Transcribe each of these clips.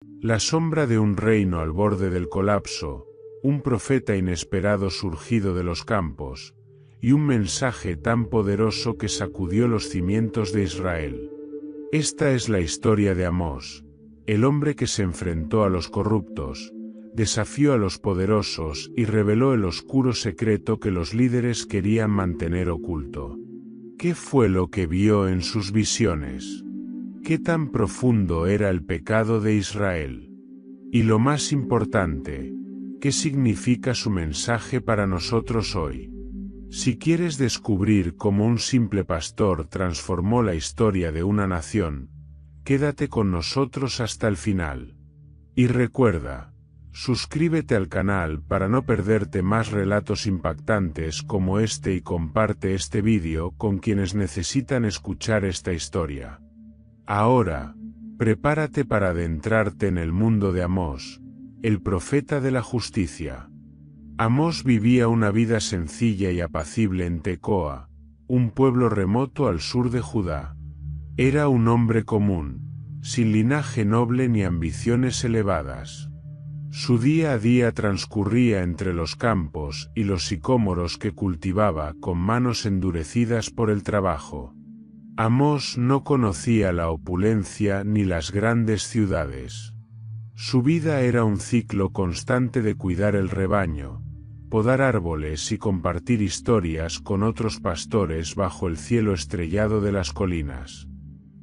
La sombra de un reino al borde del colapso, un profeta inesperado surgido de los campos, y un mensaje tan poderoso que sacudió los cimientos de Israel. Esta es la historia de Amós, el hombre que se enfrentó a los corruptos, desafió a los poderosos y reveló el oscuro secreto que los líderes querían mantener oculto. ¿Qué fue lo que vio en sus visiones? ¿Qué tan profundo era el pecado de Israel? Y lo más importante, ¿qué significa su mensaje para nosotros hoy? Si quieres descubrir cómo un simple pastor transformó la historia de una nación, quédate con nosotros hasta el final. Y recuerda, suscríbete al canal para no perderte más relatos impactantes como este y comparte este vídeo con quienes necesitan escuchar esta historia. Ahora, prepárate para adentrarte en el mundo de Amós, el profeta de la justicia. Amós vivía una vida sencilla y apacible en Tecoa, un pueblo remoto al sur de Judá. Era un hombre común, sin linaje noble ni ambiciones elevadas. Su día a día transcurría entre los campos y los sicómoros que cultivaba con manos endurecidas por el trabajo. Amós no conocía la opulencia ni las grandes ciudades. Su vida era un ciclo constante de cuidar el rebaño, podar árboles y compartir historias con otros pastores bajo el cielo estrellado de las colinas.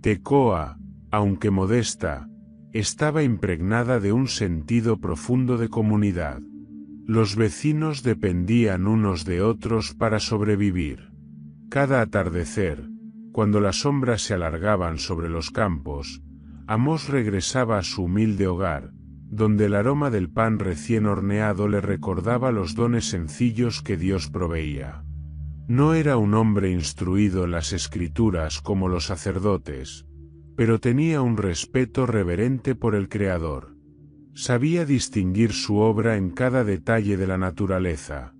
Tecoa, aunque modesta, estaba impregnada de un sentido profundo de comunidad. Los vecinos dependían unos de otros para sobrevivir. Cada atardecer, cuando las sombras se alargaban sobre los campos, Amós regresaba a su humilde hogar, donde el aroma del pan recién horneado le recordaba los dones sencillos que Dios proveía. No era un hombre instruido en las Escrituras como los sacerdotes, pero tenía un respeto reverente por el Creador. Sabía distinguir su obra en cada detalle de la naturaleza: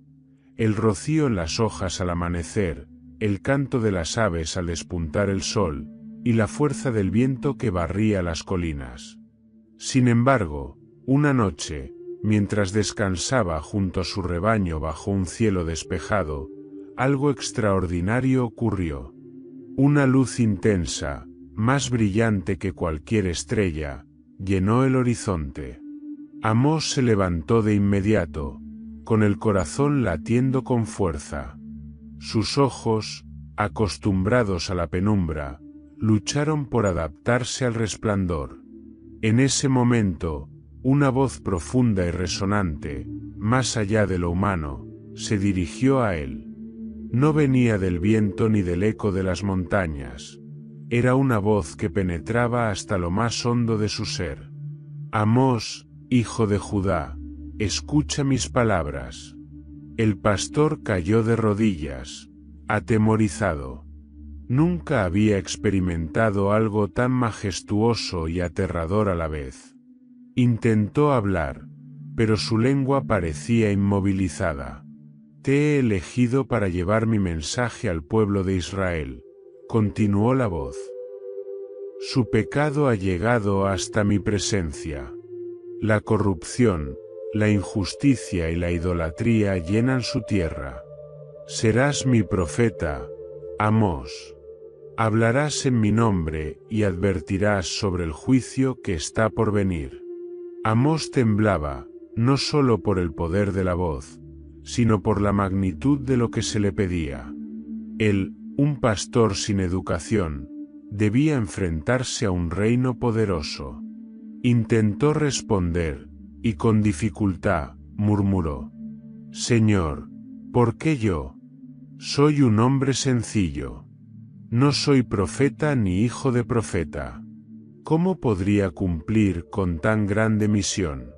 el rocío en las hojas al amanecer, el canto de las aves al despuntar el sol, y la fuerza del viento que barría las colinas. Sin embargo, una noche, mientras descansaba junto a su rebaño bajo un cielo despejado, algo extraordinario ocurrió. Una luz intensa, más brillante que cualquier estrella, llenó el horizonte. Amós se levantó de inmediato, con el corazón latiendo con fuerza. Sus ojos, acostumbrados a la penumbra, lucharon por adaptarse al resplandor. En ese momento, una voz profunda y resonante, más allá de lo humano, se dirigió a él. No venía del viento ni del eco de las montañas. Era una voz que penetraba hasta lo más hondo de su ser. Amós, hijo de Judá, escucha mis palabras. El pastor cayó de rodillas, atemorizado. Nunca había experimentado algo tan majestuoso y aterrador a la vez. Intentó hablar, pero su lengua parecía inmovilizada. Te he elegido para llevar mi mensaje al pueblo de Israel, continuó la voz. Su pecado ha llegado hasta mi presencia. La corrupción, la injusticia y la idolatría llenan su tierra. Serás mi profeta, Amós. Hablarás en mi nombre y advertirás sobre el juicio que está por venir. Amós temblaba, no solo por el poder de la voz, sino por la magnitud de lo que se le pedía. Él, un pastor sin educación, debía enfrentarse a un reino poderoso. Intentó responder, y con dificultad, murmuró: Señor, ¿por qué yo? Soy un hombre sencillo. No soy profeta ni hijo de profeta. ¿Cómo podría cumplir con tan grande misión?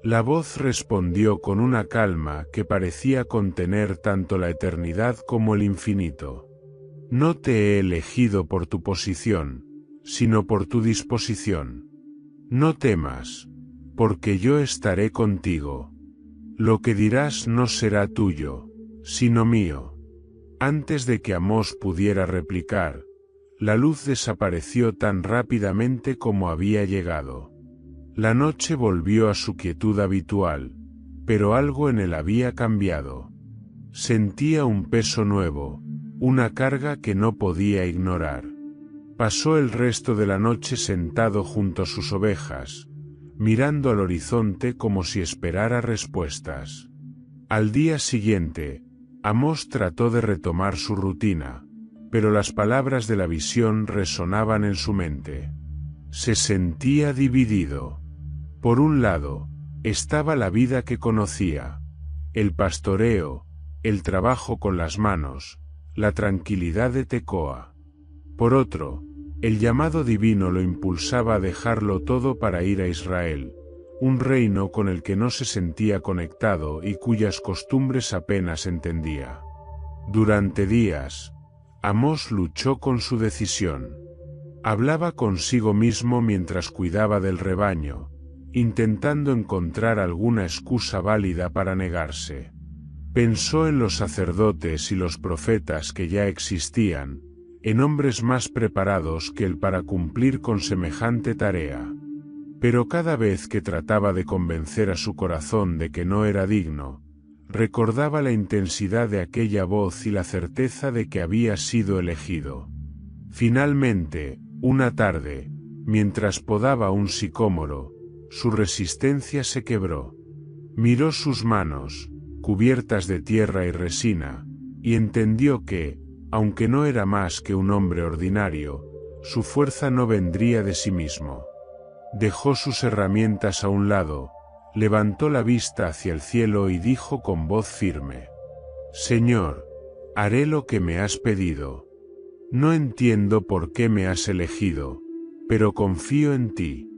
La voz respondió con una calma que parecía contener tanto la eternidad como el infinito. No te he elegido por tu posición, sino por tu disposición. No temas, porque yo estaré contigo. Lo que dirás no será tuyo, sino mío. Antes de que Amós pudiera replicar, la luz desapareció tan rápidamente como había llegado. La noche volvió a su quietud habitual, pero algo en él había cambiado. Sentía un peso nuevo, una carga que no podía ignorar. Pasó el resto de la noche sentado junto a sus ovejas, mirando al horizonte como si esperara respuestas. Al día siguiente, Amós trató de retomar su rutina, pero las palabras de la visión resonaban en su mente. Se sentía dividido. Por un lado, estaba la vida que conocía, el pastoreo, el trabajo con las manos, la tranquilidad de Tecoa. Por otro, el llamado divino lo impulsaba a dejarlo todo para ir a Israel, un reino con el que no se sentía conectado y cuyas costumbres apenas entendía. Durante días, Amós luchó con su decisión. Hablaba consigo mismo mientras cuidaba del rebaño, intentando encontrar alguna excusa válida para negarse. Pensó en los sacerdotes y los profetas que ya existían, en hombres más preparados que él para cumplir con semejante tarea. Pero cada vez que trataba de convencer a su corazón de que no era digno, recordaba la intensidad de aquella voz y la certeza de que había sido elegido. Finalmente, una tarde, mientras podaba un sicómoro, su resistencia se quebró. Miró sus manos, cubiertas de tierra y resina, y entendió que, aunque no era más que un hombre ordinario, su fuerza no vendría de sí mismo. Dejó sus herramientas a un lado, levantó la vista hacia el cielo y dijo con voz firme: Señor, haré lo que me has pedido. No entiendo por qué me has elegido, pero confío en ti.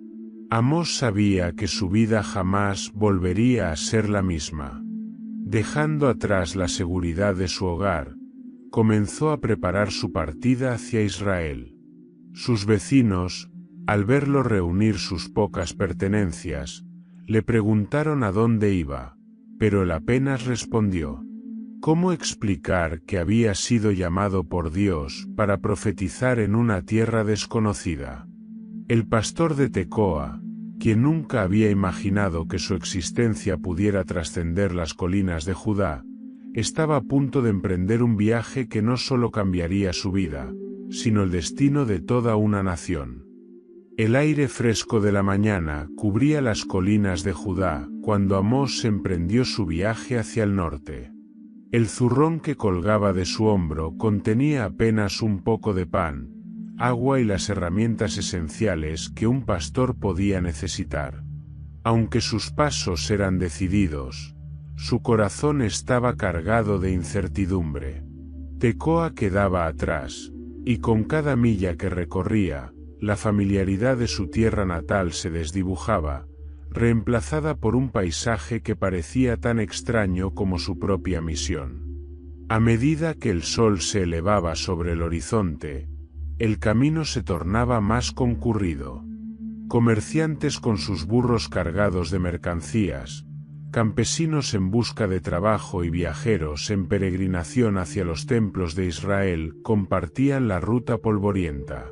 Amós sabía que su vida jamás volvería a ser la misma. Dejando atrás la seguridad de su hogar, comenzó a preparar su partida hacia Israel. Sus vecinos, al verlo reunir sus pocas pertenencias, le preguntaron a dónde iba, pero él apenas respondió. ¿Cómo explicar que había sido llamado por Dios para profetizar en una tierra desconocida? El pastor de Tecoa, quien nunca había imaginado que su existencia pudiera trascender las colinas de Judá, estaba a punto de emprender un viaje que no solo cambiaría su vida, sino el destino de toda una nación. El aire fresco de la mañana cubría las colinas de Judá cuando Amós emprendió su viaje hacia el norte. El zurrón que colgaba de su hombro contenía apenas un poco de pan, agua y las herramientas esenciales que un pastor podía necesitar. Aunque sus pasos eran decididos, su corazón estaba cargado de incertidumbre. Tecoa quedaba atrás, y con cada milla que recorría, la familiaridad de su tierra natal se desdibujaba, reemplazada por un paisaje que parecía tan extraño como su propia misión. A medida que el sol se elevaba sobre el horizonte, el camino se tornaba más concurrido. Comerciantes con sus burros cargados de mercancías, campesinos en busca de trabajo y viajeros en peregrinación hacia los templos de Israel compartían la ruta polvorienta.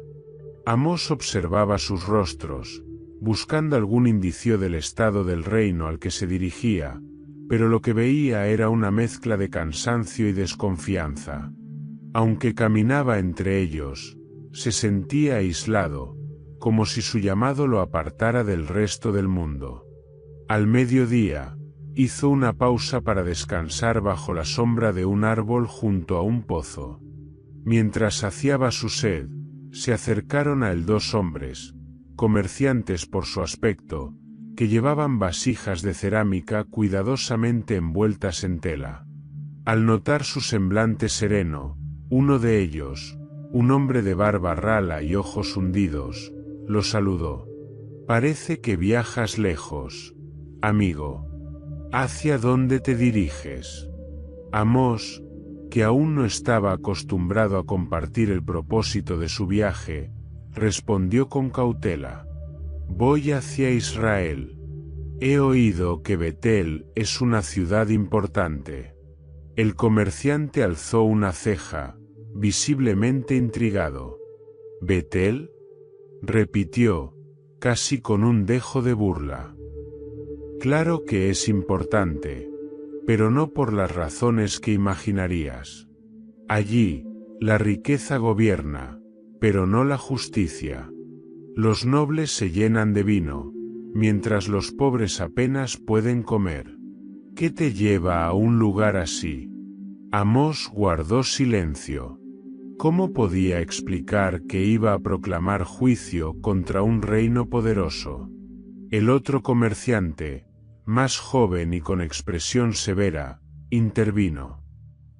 Amós observaba sus rostros, buscando algún indicio del estado del reino al que se dirigía, pero lo que veía era una mezcla de cansancio y desconfianza. Aunque caminaba entre ellos, se sentía aislado, como si su llamado lo apartara del resto del mundo. Al mediodía, hizo una pausa para descansar bajo la sombra de un árbol junto a un pozo. Mientras saciaba su sed, se acercaron a él dos hombres, comerciantes por su aspecto, que llevaban vasijas de cerámica cuidadosamente envueltas en tela. Al notar su semblante sereno, uno de ellos, un hombre de barba rala y ojos hundidos, lo saludó. «Parece que viajas lejos, amigo. ¿Hacia dónde te diriges?» Amós, que aún no estaba acostumbrado a compartir el propósito de su viaje, respondió con cautela: «Voy hacia Israel. He oído que Betel es una ciudad importante». El comerciante alzó una ceja, visiblemente intrigado. «¿Betel?», repitió, casi con un dejo de burla. Claro que es importante, pero no por las razones que imaginarías. Allí, la riqueza gobierna, pero no la justicia. Los nobles se llenan de vino, mientras los pobres apenas pueden comer. ¿Qué te lleva a un lugar así? Amós guardó silencio. ¿Cómo podía explicar que iba a proclamar juicio contra un reino poderoso? El otro comerciante, más joven y con expresión severa, intervino.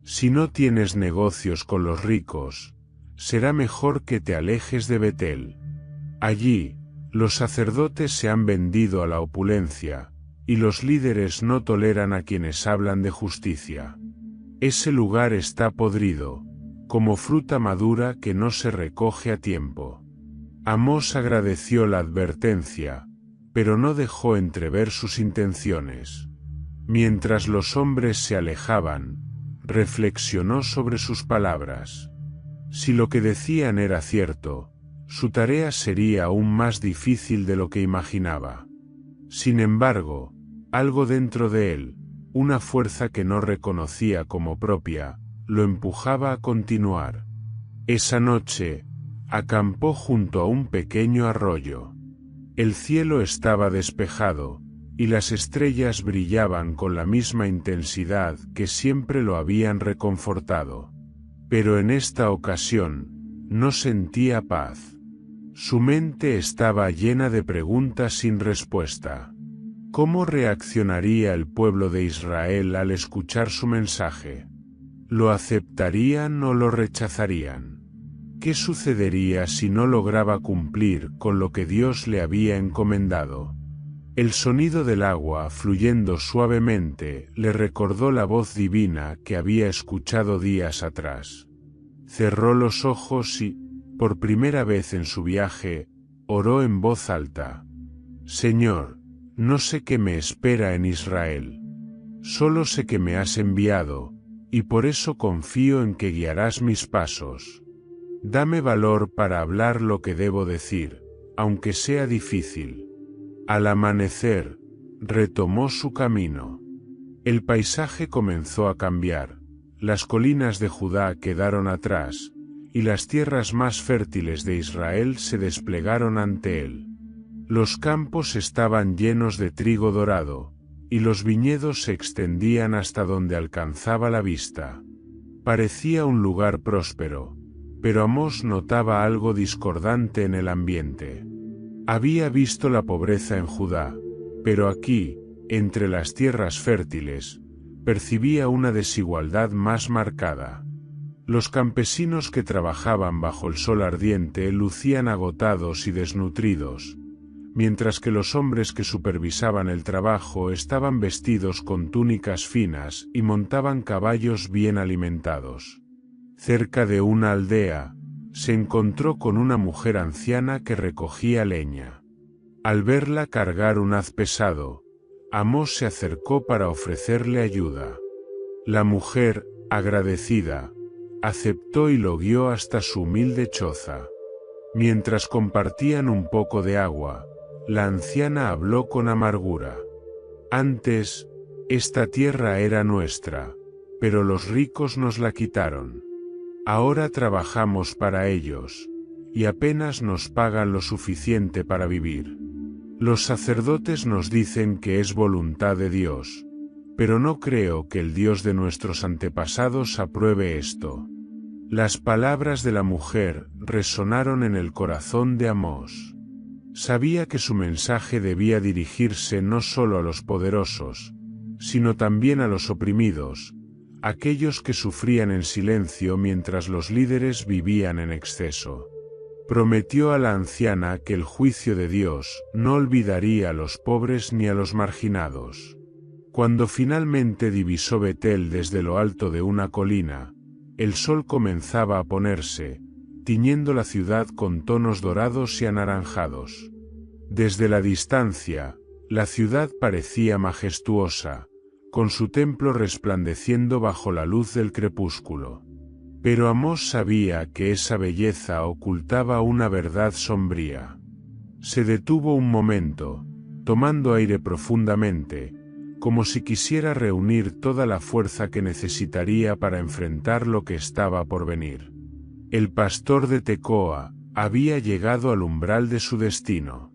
Si no tienes negocios con los ricos, será mejor que te alejes de Betel. Allí, los sacerdotes se han vendido a la opulencia, y los líderes no toleran a quienes hablan de justicia. Ese lugar está podrido, como fruta madura que no se recoge a tiempo. Amós agradeció la advertencia, pero no dejó entrever sus intenciones. Mientras los hombres se alejaban, reflexionó sobre sus palabras. Si lo que decían era cierto, su tarea sería aún más difícil de lo que imaginaba. Sin embargo, algo dentro de él, una fuerza que no reconocía como propia, lo empujaba a continuar. Esa noche, acampó junto a un pequeño arroyo. El cielo estaba despejado, y las estrellas brillaban con la misma intensidad que siempre lo habían reconfortado. Pero en esta ocasión, no sentía paz. Su mente estaba llena de preguntas sin respuesta. ¿Cómo reaccionaría el pueblo de Israel al escuchar su mensaje? ¿Lo aceptarían o lo rechazarían? ¿Qué sucedería si no lograba cumplir con lo que Dios le había encomendado? El sonido del agua fluyendo suavemente le recordó la voz divina que había escuchado días atrás. Cerró los ojos y, por primera vez en su viaje, oró en voz alta. Señor, no sé qué me espera en Israel. Solo sé que me has enviado, y por eso confío en que guiarás mis pasos. Dame valor para hablar lo que debo decir, aunque sea difícil. Al amanecer, retomó su camino. El paisaje comenzó a cambiar, las colinas de Judá quedaron atrás, y las tierras más fértiles de Israel se desplegaron ante él. Los campos estaban llenos de trigo dorado, y los viñedos se extendían hasta donde alcanzaba la vista. Parecía un lugar próspero, pero Amós notaba algo discordante en el ambiente. Había visto la pobreza en Judá, pero aquí, entre las tierras fértiles, percibía una desigualdad más marcada. Los campesinos que trabajaban bajo el sol ardiente lucían agotados y desnutridos, mientras que los hombres que supervisaban el trabajo estaban vestidos con túnicas finas y montaban caballos bien alimentados. Cerca de una aldea, se encontró con una mujer anciana que recogía leña. Al verla cargar un haz pesado, Amós se acercó para ofrecerle ayuda. La mujer, agradecida, aceptó y lo guió hasta su humilde choza. Mientras compartían un poco de agua, la anciana habló con amargura. Antes, esta tierra era nuestra, pero los ricos nos la quitaron. Ahora trabajamos para ellos, y apenas nos pagan lo suficiente para vivir. Los sacerdotes nos dicen que es voluntad de Dios, pero no creo que el Dios de nuestros antepasados apruebe esto. Las palabras de la mujer resonaron en el corazón de Amós. Sabía que su mensaje debía dirigirse no solo a los poderosos, sino también a los oprimidos, aquellos que sufrían en silencio mientras los líderes vivían en exceso. Prometió a la anciana que el juicio de Dios no olvidaría a los pobres ni a los marginados. Cuando finalmente divisó Betel desde lo alto de una colina, el sol comenzaba a ponerse, tiñendo la ciudad con tonos dorados y anaranjados. Desde la distancia, la ciudad parecía majestuosa, con su templo resplandeciendo bajo la luz del crepúsculo. Pero Amós sabía que esa belleza ocultaba una verdad sombría. Se detuvo un momento, tomando aire profundamente, como si quisiera reunir toda la fuerza que necesitaría para enfrentar lo que estaba por venir. El pastor de Tecoa había llegado al umbral de su destino.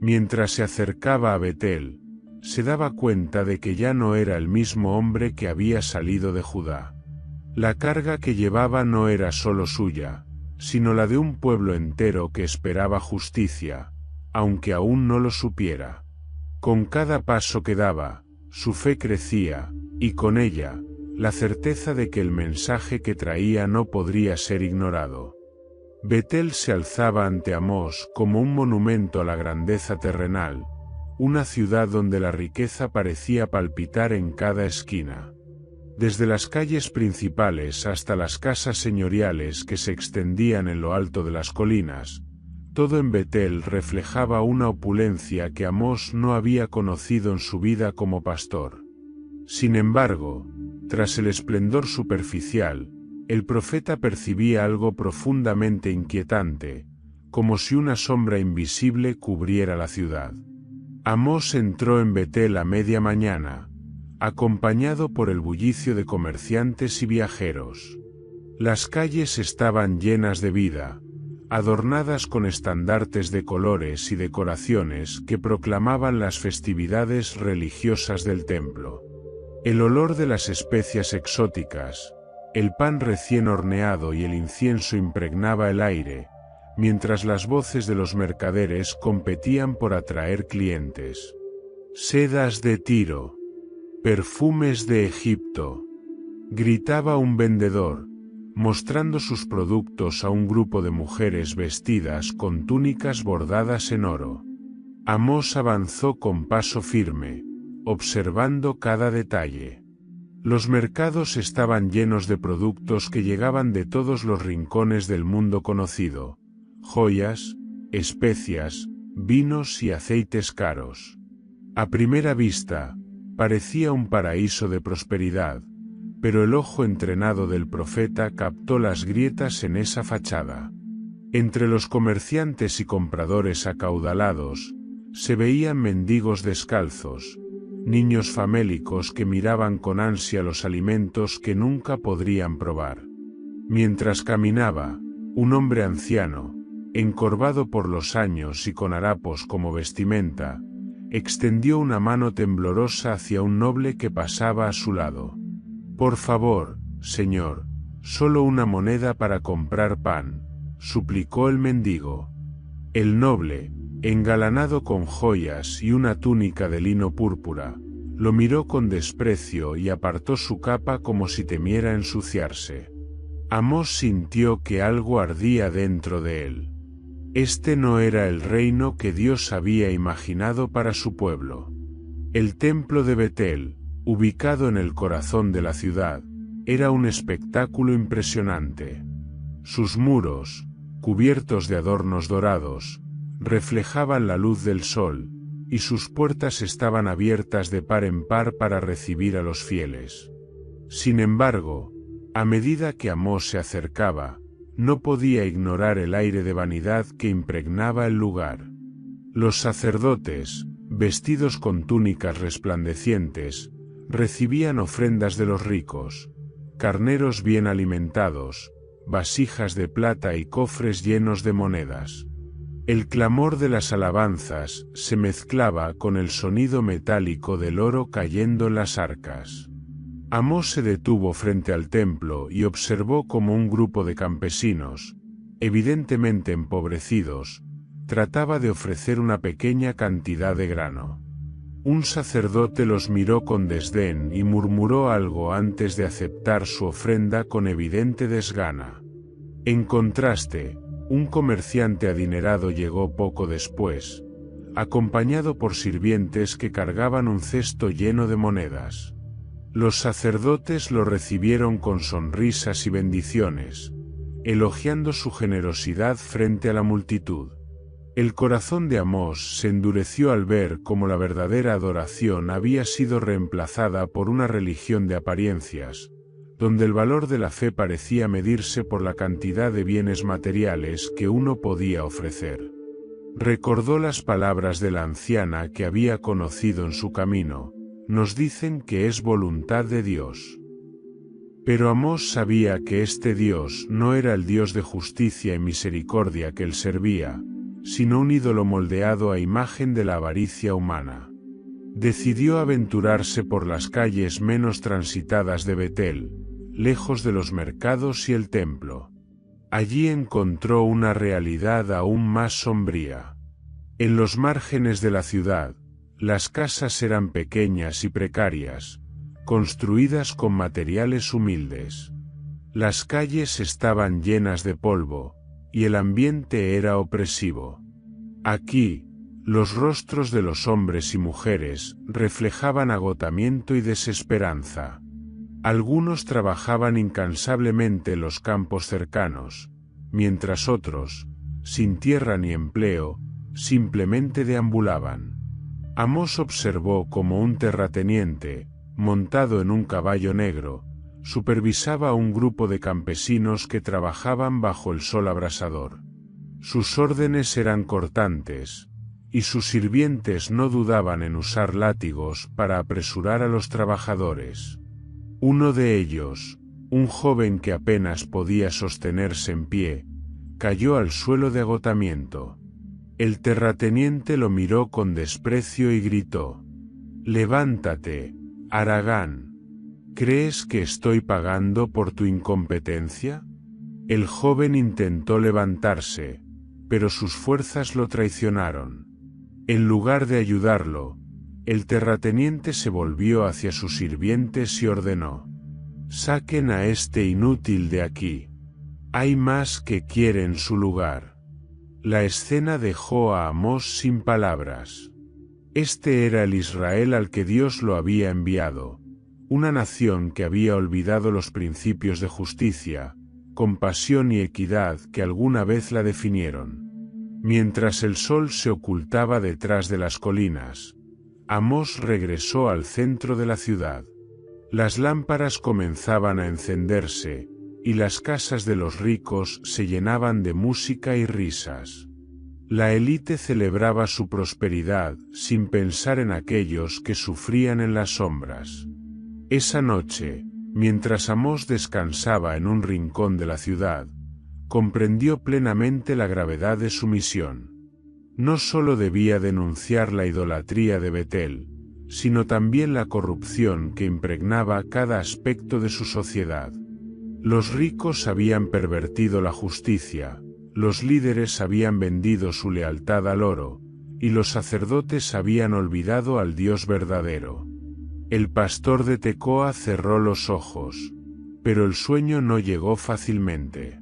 Mientras se acercaba a Betel, se daba cuenta de que ya no era el mismo hombre que había salido de Judá. La carga que llevaba no era solo suya, sino la de un pueblo entero que esperaba justicia, aunque aún no lo supiera. Con cada paso que daba, su fe crecía, y con ella, la certeza de que el mensaje que traía no podría ser ignorado. Betel se alzaba ante Amós como un monumento a la grandeza terrenal, una ciudad donde la riqueza parecía palpitar en cada esquina. Desde las calles principales hasta las casas señoriales que se extendían en lo alto de las colinas, todo en Betel reflejaba una opulencia que Amós no había conocido en su vida como pastor. Sin embargo, tras el esplendor superficial, el profeta percibía algo profundamente inquietante, como si una sombra invisible cubriera la ciudad. Amós entró en Betel a media mañana, acompañado por el bullicio de comerciantes y viajeros. Las calles estaban llenas de vida, adornadas con estandartes de colores y decoraciones que proclamaban las festividades religiosas del templo. El olor de las especias exóticas, el pan recién horneado y el incienso impregnaba el aire, mientras las voces de los mercaderes competían por atraer clientes. «Sedas de Tiro, perfumes de Egipto», gritaba un vendedor, mostrando sus productos a un grupo de mujeres vestidas con túnicas bordadas en oro. Amós avanzó con paso firme, observando cada detalle. Los mercados estaban llenos de productos que llegaban de todos los rincones del mundo conocido: joyas, especias, vinos y aceites caros. A primera vista, parecía un paraíso de prosperidad, pero el ojo entrenado del profeta captó las grietas en esa fachada. Entre los comerciantes y compradores acaudalados, se veían mendigos descalzos, niños famélicos que miraban con ansia los alimentos que nunca podrían probar. Mientras caminaba, un hombre anciano, encorvado por los años y con harapos como vestimenta, extendió una mano temblorosa hacia un noble que pasaba a su lado. «Por favor, señor, solo una moneda para comprar pan», suplicó el mendigo. El noble, engalanado con joyas y una túnica de lino púrpura, lo miró con desprecio y apartó su capa como si temiera ensuciarse. Amós sintió que algo ardía dentro de él. Este no era el reino que Dios había imaginado para su pueblo. El templo de Betel, ubicado en el corazón de la ciudad, era un espectáculo impresionante. Sus muros, cubiertos de adornos dorados, reflejaban la luz del sol, y sus puertas estaban abiertas de par en par para recibir a los fieles. Sin embargo, a medida que Amós se acercaba, no podía ignorar el aire de vanidad que impregnaba el lugar. Los sacerdotes, vestidos con túnicas resplandecientes, recibían ofrendas de los ricos: carneros bien alimentados, vasijas de plata y cofres llenos de monedas. El clamor de las alabanzas se mezclaba con el sonido metálico del oro cayendo en las arcas. Amós se detuvo frente al templo y observó cómo un grupo de campesinos, evidentemente empobrecidos, trataba de ofrecer una pequeña cantidad de grano. Un sacerdote los miró con desdén y murmuró algo antes de aceptar su ofrenda con evidente desgana. En contraste, un comerciante adinerado llegó poco después, acompañado por sirvientes que cargaban un cesto lleno de monedas. Los sacerdotes lo recibieron con sonrisas y bendiciones, elogiando su generosidad frente a la multitud. El corazón de Amós se endureció al ver cómo la verdadera adoración había sido reemplazada por una religión de apariencias, donde el valor de la fe parecía medirse por la cantidad de bienes materiales que uno podía ofrecer. Recordó las palabras de la anciana que había conocido en su camino: nos dicen que es voluntad de Dios. Pero Amós sabía que este Dios no era el Dios de justicia y misericordia que él servía, sino un ídolo moldeado a imagen de la avaricia humana. Decidió aventurarse por las calles menos transitadas de Betel, lejos de los mercados y el templo. Allí encontró una realidad aún más sombría. En los márgenes de la ciudad, las casas eran pequeñas y precarias, construidas con materiales humildes. Las calles estaban llenas de polvo, y el ambiente era opresivo. Aquí, los rostros de los hombres y mujeres reflejaban agotamiento y desesperanza. Algunos trabajaban incansablemente en los campos cercanos, mientras otros, sin tierra ni empleo, simplemente deambulaban. Amós observó cómo un terrateniente, montado en un caballo negro, supervisaba a un grupo de campesinos que trabajaban bajo el sol abrasador. Sus órdenes eran cortantes, y sus sirvientes no dudaban en usar látigos para apresurar a los trabajadores. Uno de ellos, un joven que apenas podía sostenerse en pie, cayó al suelo de agotamiento. El terrateniente lo miró con desprecio y gritó: «Levántate, Haragán. ¿Crees que estoy pagando por tu incompetencia?». El joven intentó levantarse, pero sus fuerzas lo traicionaron. En lugar de ayudarlo, el terrateniente se volvió hacia sus sirvientes y ordenó: «Saquen a este inútil de aquí. Hay más que quieren su lugar». La escena dejó a Amós sin palabras. Este era el Israel al que Dios lo había enviado, una nación que había olvidado los principios de justicia, compasión y equidad que alguna vez la definieron. Mientras el sol se ocultaba detrás de las colinas, Amós regresó al centro de la ciudad. Las lámparas comenzaban a encenderse, y las casas de los ricos se llenaban de música y risas. La élite celebraba su prosperidad sin pensar en aquellos que sufrían en las sombras. Esa noche, mientras Amós descansaba en un rincón de la ciudad, comprendió plenamente la gravedad de su misión. No solo debía denunciar la idolatría de Betel, sino también la corrupción que impregnaba cada aspecto de su sociedad. Los ricos habían pervertido la justicia, los líderes habían vendido su lealtad al oro, y los sacerdotes habían olvidado al Dios verdadero. El pastor de Tecoa cerró los ojos, pero el sueño no llegó fácilmente.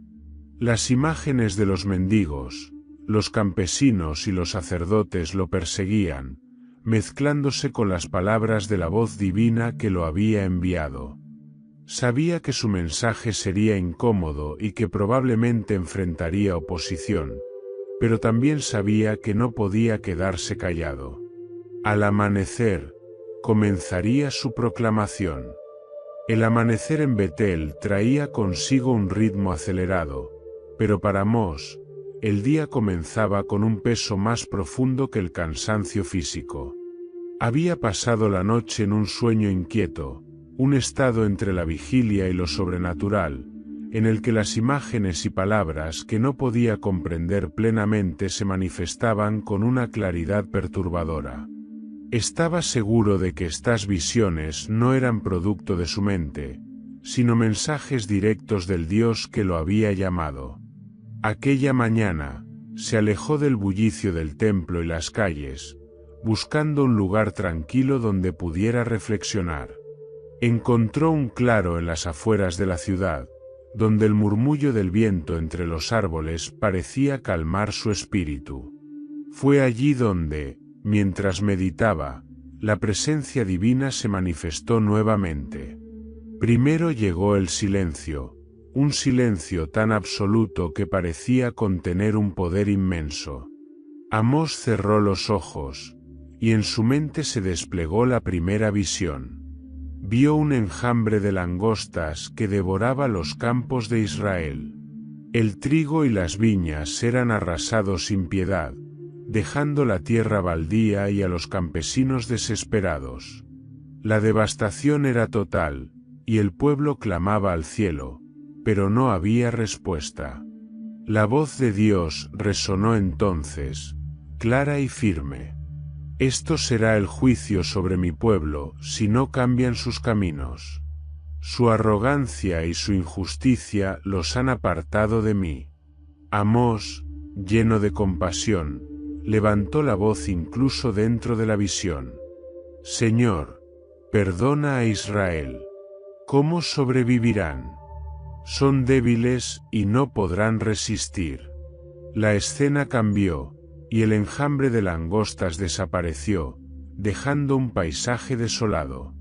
Las imágenes de los mendigos, los campesinos y los sacerdotes lo perseguían, mezclándose con las palabras de la voz divina que lo había enviado. Sabía que su mensaje sería incómodo y que probablemente enfrentaría oposición, pero también sabía que no podía quedarse callado. Al amanecer, comenzaría su proclamación. El amanecer en Betel traía consigo un ritmo acelerado, pero para Amós, el día comenzaba con un peso más profundo que el cansancio físico. Había pasado la noche en un sueño inquieto, un estado entre la vigilia y lo sobrenatural, en el que las imágenes y palabras que no podía comprender plenamente se manifestaban con una claridad perturbadora. Estaba seguro de que estas visiones no eran producto de su mente, sino mensajes directos del Dios que lo había llamado. Aquella mañana, se alejó del bullicio del templo y las calles, buscando un lugar tranquilo donde pudiera reflexionar. Encontró un claro en las afueras de la ciudad, donde el murmullo del viento entre los árboles parecía calmar su espíritu. Fue allí donde, mientras meditaba, la presencia divina se manifestó nuevamente. Primero llegó el silencio, un silencio tan absoluto que parecía contener un poder inmenso. Amós cerró los ojos, y en su mente se desplegó la primera visión. Vio un enjambre de langostas que devoraba los campos de Israel. El trigo y las viñas eran arrasados sin piedad, dejando la tierra baldía y a los campesinos desesperados. La devastación era total, y el pueblo clamaba al cielo, pero no había respuesta. La voz de Dios resonó entonces, clara y firme. Esto será el juicio sobre mi pueblo si no cambian sus caminos. Su arrogancia y su injusticia los han apartado de mí. Amós, lleno de compasión, levantó la voz incluso dentro de la visión. Señor, perdona a Israel. ¿Cómo sobrevivirán? Son débiles y no podrán resistir. La escena cambió, y el enjambre de langostas desapareció, dejando un paisaje desolado.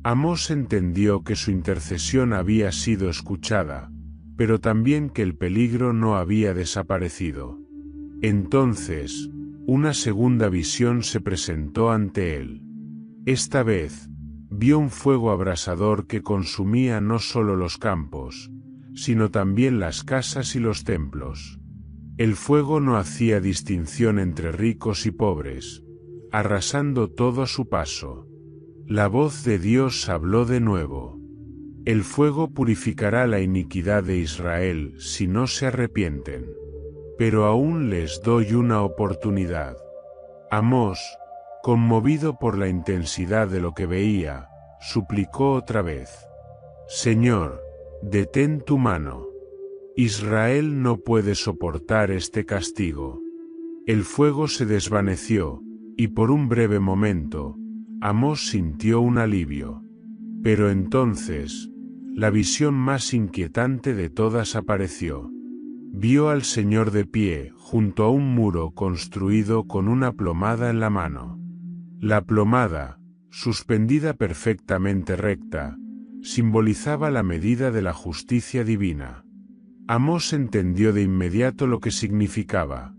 Amós entendió que su intercesión había sido escuchada, pero también que el peligro no había desaparecido. Entonces, una segunda visión se presentó ante él. Esta vez, vio un fuego abrasador que consumía no solo los campos, sino también las casas y los templos. El fuego no hacía distinción entre ricos y pobres, arrasando todo a su paso. La voz de Dios habló de nuevo. El fuego purificará la iniquidad de Israel si no se arrepienten. Pero aún les doy una oportunidad. Amós, conmovido por la intensidad de lo que veía, suplicó otra vez. Señor, detén tu mano. Israel no puede soportar este castigo. El fuego se desvaneció, y por un breve momento, Amós sintió un alivio. Pero entonces, la visión más inquietante de todas apareció. Vio al Señor de pie junto a un muro construido con una plomada en la mano. La plomada, suspendida perfectamente recta, simbolizaba la medida de la justicia divina. Amós entendió de inmediato lo que significaba.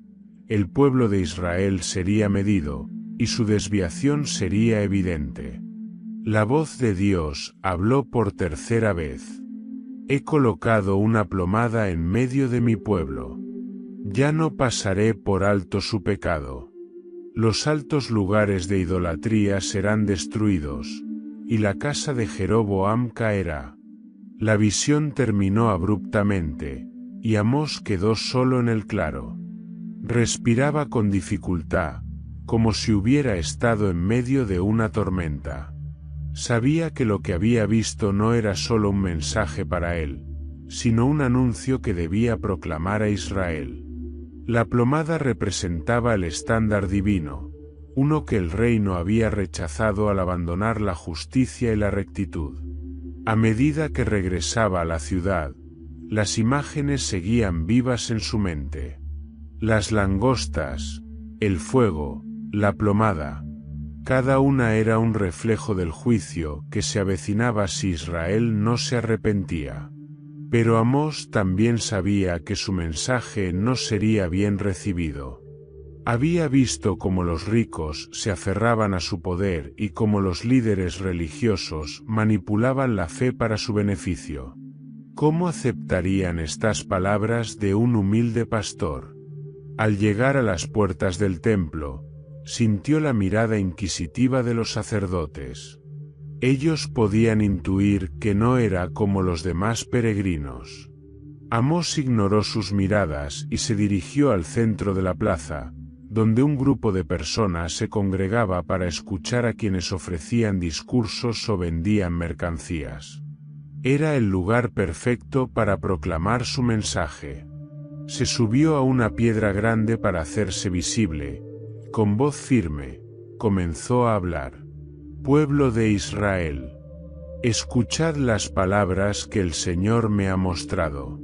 El pueblo de Israel sería medido, y su desviación sería evidente. La voz de Dios habló por tercera vez. He colocado una plomada en medio de mi pueblo. Ya no pasaré por alto su pecado. Los altos lugares de idolatría serán destruidos, y la casa de Jeroboam caerá. La visión terminó abruptamente, y Amós quedó solo en el claro. Respiraba con dificultad, como si hubiera estado en medio de una tormenta. Sabía que lo que había visto no era solo un mensaje para él, sino un anuncio que debía proclamar a Israel. La plomada representaba el estándar divino, uno que el reino había rechazado al abandonar la justicia y la rectitud. A medida que regresaba a la ciudad, las imágenes seguían vivas en su mente. Las langostas, el fuego, la plomada, cada una era un reflejo del juicio que se avecinaba si Israel no se arrepentía. Pero Amós también sabía que su mensaje no sería bien recibido. Había visto cómo los ricos se aferraban a su poder y cómo los líderes religiosos manipulaban la fe para su beneficio. ¿Cómo aceptarían estas palabras de un humilde pastor? Al llegar a las puertas del templo, sintió la mirada inquisitiva de los sacerdotes. Ellos podían intuir que no era como los demás peregrinos. Amós ignoró sus miradas y se dirigió al centro de la plaza, donde un grupo de personas se congregaba para escuchar a quienes ofrecían discursos o vendían mercancías. Era el lugar perfecto para proclamar su mensaje. Se subió a una piedra grande para hacerse visible. Con voz firme, comenzó a hablar. Pueblo de Israel, escuchad las palabras que el Señor me ha mostrado.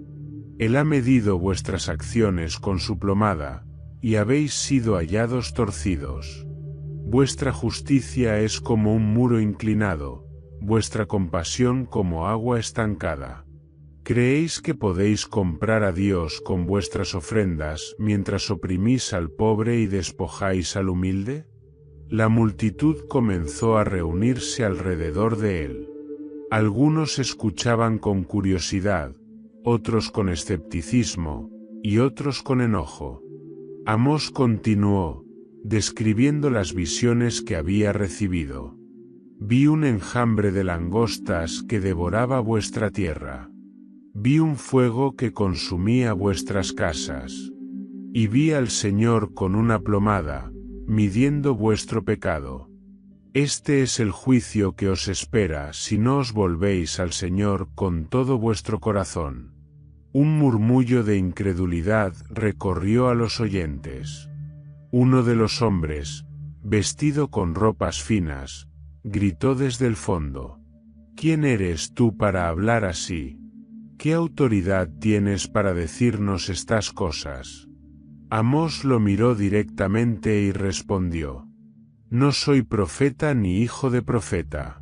Él ha medido vuestras acciones con su plomada, y habéis sido hallados torcidos. Vuestra justicia es como un muro inclinado, vuestra compasión como agua estancada. ¿Creéis que podéis comprar a Dios con vuestras ofrendas mientras oprimís al pobre y despojáis al humilde? La multitud comenzó a reunirse alrededor de él. Algunos escuchaban con curiosidad, otros con escepticismo, y otros con enojo. Amós continuó, describiendo las visiones que había recibido. Vi un enjambre de langostas que devoraba vuestra tierra. Vi un fuego que consumía vuestras casas. Y vi al Señor con una plomada, midiendo vuestro pecado. Este es el juicio que os espera si no os volvéis al Señor con todo vuestro corazón. Un murmullo de incredulidad recorrió a los oyentes. Uno de los hombres, vestido con ropas finas, gritó desde el fondo: ¿Quién eres tú para hablar así? ¿Qué autoridad tienes para decirnos estas cosas? Amós lo miró directamente y respondió: No soy profeta ni hijo de profeta.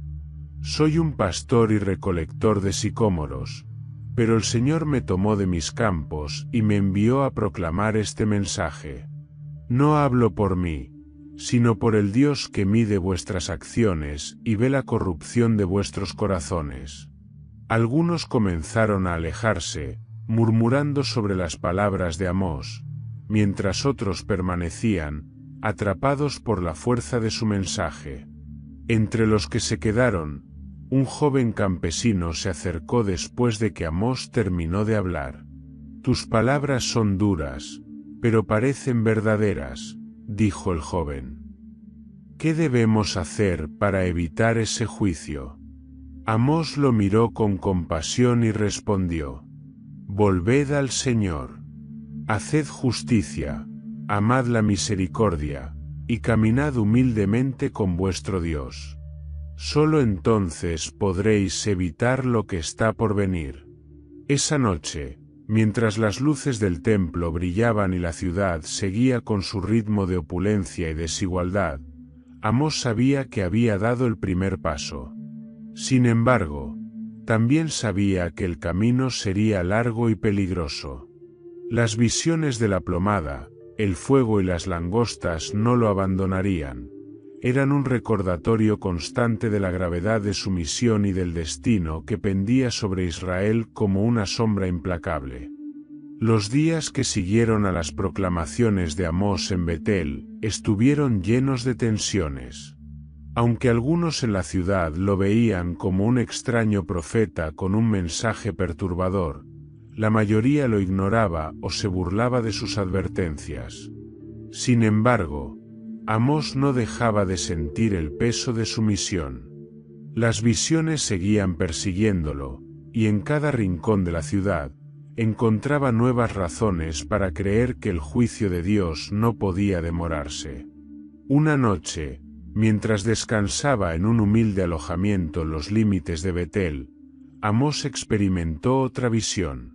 Soy un pastor y recolector de sicómoros, pero el Señor me tomó de mis campos y me envió a proclamar este mensaje. No hablo por mí, sino por el Dios que mide vuestras acciones y ve la corrupción de vuestros corazones. Algunos comenzaron a alejarse, murmurando sobre las palabras de Amós, mientras otros permanecían, atrapados por la fuerza de su mensaje. Entre los que se quedaron, un joven campesino se acercó después de que Amós terminó de hablar. Tus palabras son duras, pero parecen verdaderas, dijo el joven. ¿Qué debemos hacer para evitar ese juicio? Amós lo miró con compasión y respondió: Volved al Señor. Haced justicia, amad la misericordia, y caminad humildemente con vuestro Dios. Solo entonces podréis evitar lo que está por venir. Esa noche, mientras las luces del templo brillaban y la ciudad seguía con su ritmo de opulencia y desigualdad, Amós sabía que había dado el primer paso. Sin embargo, también sabía que el camino sería largo y peligroso. Las visiones de la plomada, el fuego y las langostas no lo abandonarían. Eran un recordatorio constante de la gravedad de su misión y del destino que pendía sobre Israel como una sombra implacable. Los días que siguieron a las proclamaciones de Amós en Betel estuvieron llenos de tensiones. Aunque algunos en la ciudad lo veían como un extraño profeta con un mensaje perturbador, la mayoría lo ignoraba o se burlaba de sus advertencias. Sin embargo, Amós no dejaba de sentir el peso de su misión. Las visiones seguían persiguiéndolo, y en cada rincón de la ciudad, encontraba nuevas razones para creer que el juicio de Dios no podía demorarse. Una noche, mientras descansaba en un humilde alojamiento en los límites de Betel, Amós experimentó otra visión.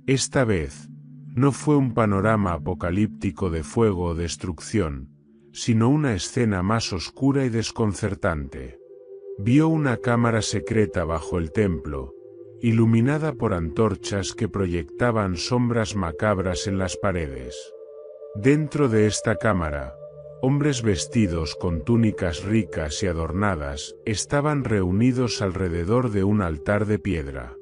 Esta vez, no fue un panorama apocalíptico de fuego o destrucción, sino una escena más oscura y desconcertante. Vio una cámara secreta bajo el templo, iluminada por antorchas que proyectaban sombras macabras en las paredes. Dentro de esta cámara, hombres vestidos con túnicas ricas y adornadas estaban reunidos alrededor de un altar de piedra.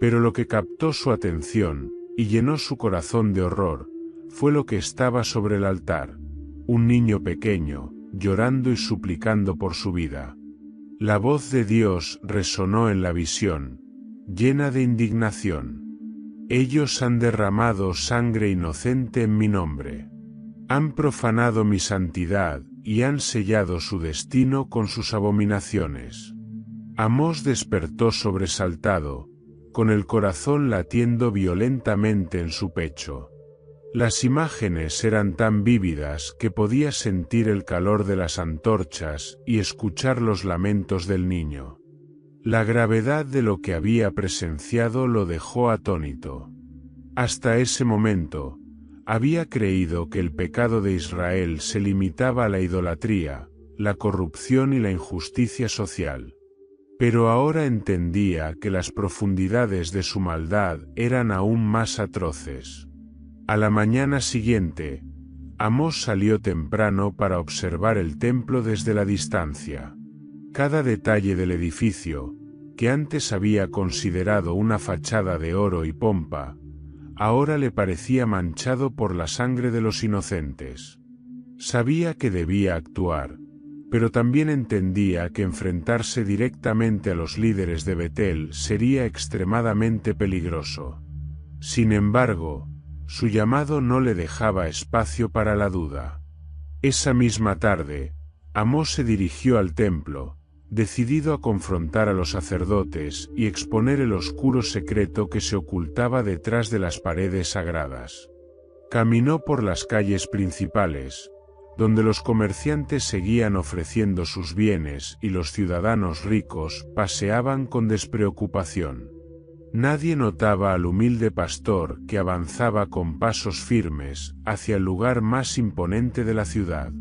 Pero lo que captó su atención, y llenó su corazón de horror, fue lo que estaba sobre el altar: un niño pequeño, llorando y suplicando por su vida. La voz de Dios resonó en la visión, llena de indignación. Ellos han derramado sangre inocente en mi nombre. Han profanado mi santidad, y han sellado su destino con sus abominaciones. Amós despertó sobresaltado, con el corazón latiendo violentamente en su pecho. Las imágenes eran tan vívidas que podía sentir el calor de las antorchas y escuchar los lamentos del niño. La gravedad de lo que había presenciado lo dejó atónito. Hasta ese momento, había creído que el pecado de Israel se limitaba a la idolatría, la corrupción y la injusticia social. Pero ahora entendía que las profundidades de su maldad eran aún más atroces. A la mañana siguiente, Amós salió temprano para observar el templo desde la distancia. Cada detalle del edificio, que antes había considerado una fachada de oro y pompa, ahora le parecía manchado por la sangre de los inocentes. Sabía que debía actuar, pero también entendía que enfrentarse directamente a los líderes de Betel sería extremadamente peligroso. Sin embargo, su llamado no le dejaba espacio para la duda. Esa misma tarde, Amós se dirigió al templo, decidido a confrontar a los sacerdotes y exponer el oscuro secreto que se ocultaba detrás de las paredes sagradas. Caminó por las calles principales, donde los comerciantes seguían ofreciendo sus bienes y los ciudadanos ricos paseaban con despreocupación. Nadie notaba al humilde pastor que avanzaba con pasos firmes hacia el lugar más imponente de la ciudad.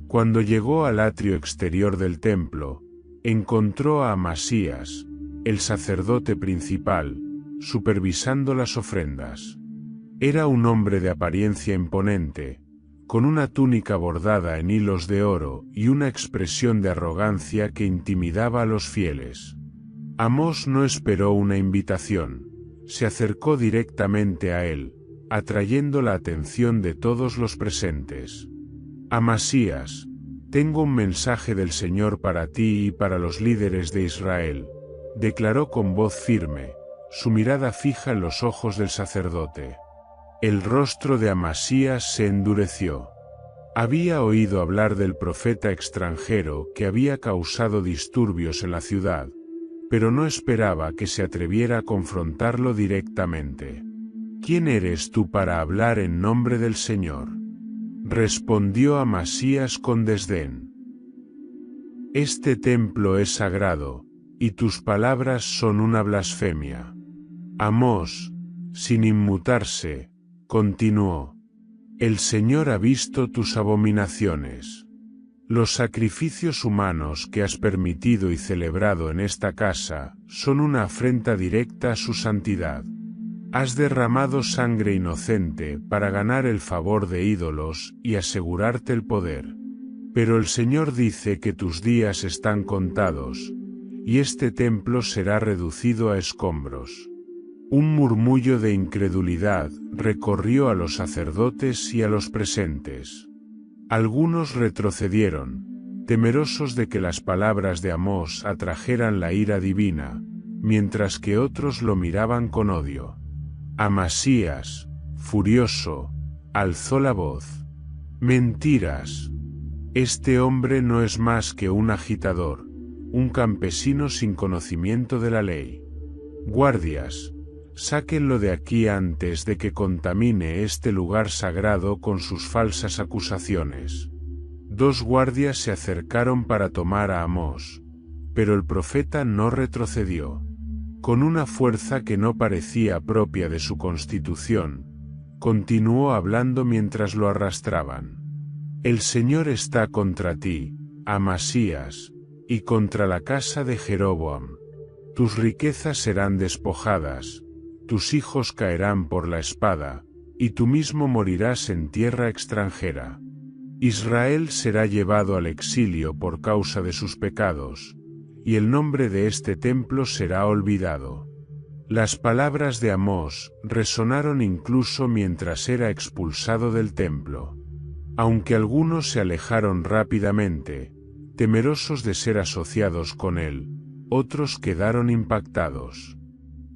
Cuando llegó al atrio exterior del templo, encontró a Amasías, el sacerdote principal, supervisando las ofrendas. Era un hombre de apariencia imponente, con una túnica bordada en hilos de oro y una expresión de arrogancia que intimidaba a los fieles. Amós no esperó una invitación, se acercó directamente a él, atrayendo la atención de todos los presentes. Amasías, tengo un mensaje del Señor para ti y para los líderes de Israel, declaró con voz firme, su mirada fija en los ojos del sacerdote. El rostro de Amasías se endureció. Había oído hablar del profeta extranjero que había causado disturbios en la ciudad, pero no esperaba que se atreviera a confrontarlo directamente. ¿Quién eres tú para hablar en nombre del Señor?, respondió Amasías con desdén. Este templo es sagrado, y tus palabras son una blasfemia. Amós, sin inmutarse, continuó: el Señor ha visto tus abominaciones. Los sacrificios humanos que has permitido y celebrado en esta casa son una afrenta directa a su santidad. Has derramado sangre inocente para ganar el favor de ídolos y asegurarte el poder. Pero el Señor dice que tus días están contados, y este templo será reducido a escombros. Un murmullo de incredulidad recorrió a los sacerdotes y a los presentes. Algunos retrocedieron, temerosos de que las palabras de Amós atrajeran la ira divina, mientras que otros lo miraban con odio. Amasías, furioso, alzó la voz. Mentiras. Este hombre no es más que un agitador, un campesino sin conocimiento de la ley. Guardias, sáquenlo de aquí antes de que contamine este lugar sagrado con sus falsas acusaciones. 2 guardias se acercaron para tomar a Amós, pero el profeta no retrocedió. Con una fuerza que no parecía propia de su constitución, continuó hablando mientras lo arrastraban. El Señor está contra ti, Amasías, y contra la casa de Jeroboam. Tus riquezas serán despojadas, tus hijos caerán por la espada, y tú mismo morirás en tierra extranjera. Israel será llevado al exilio por causa de sus pecados, y el nombre de este templo será olvidado. Las palabras de Amós resonaron incluso mientras era expulsado del templo. Aunque algunos se alejaron rápidamente, temerosos de ser asociados con él, otros quedaron impactados.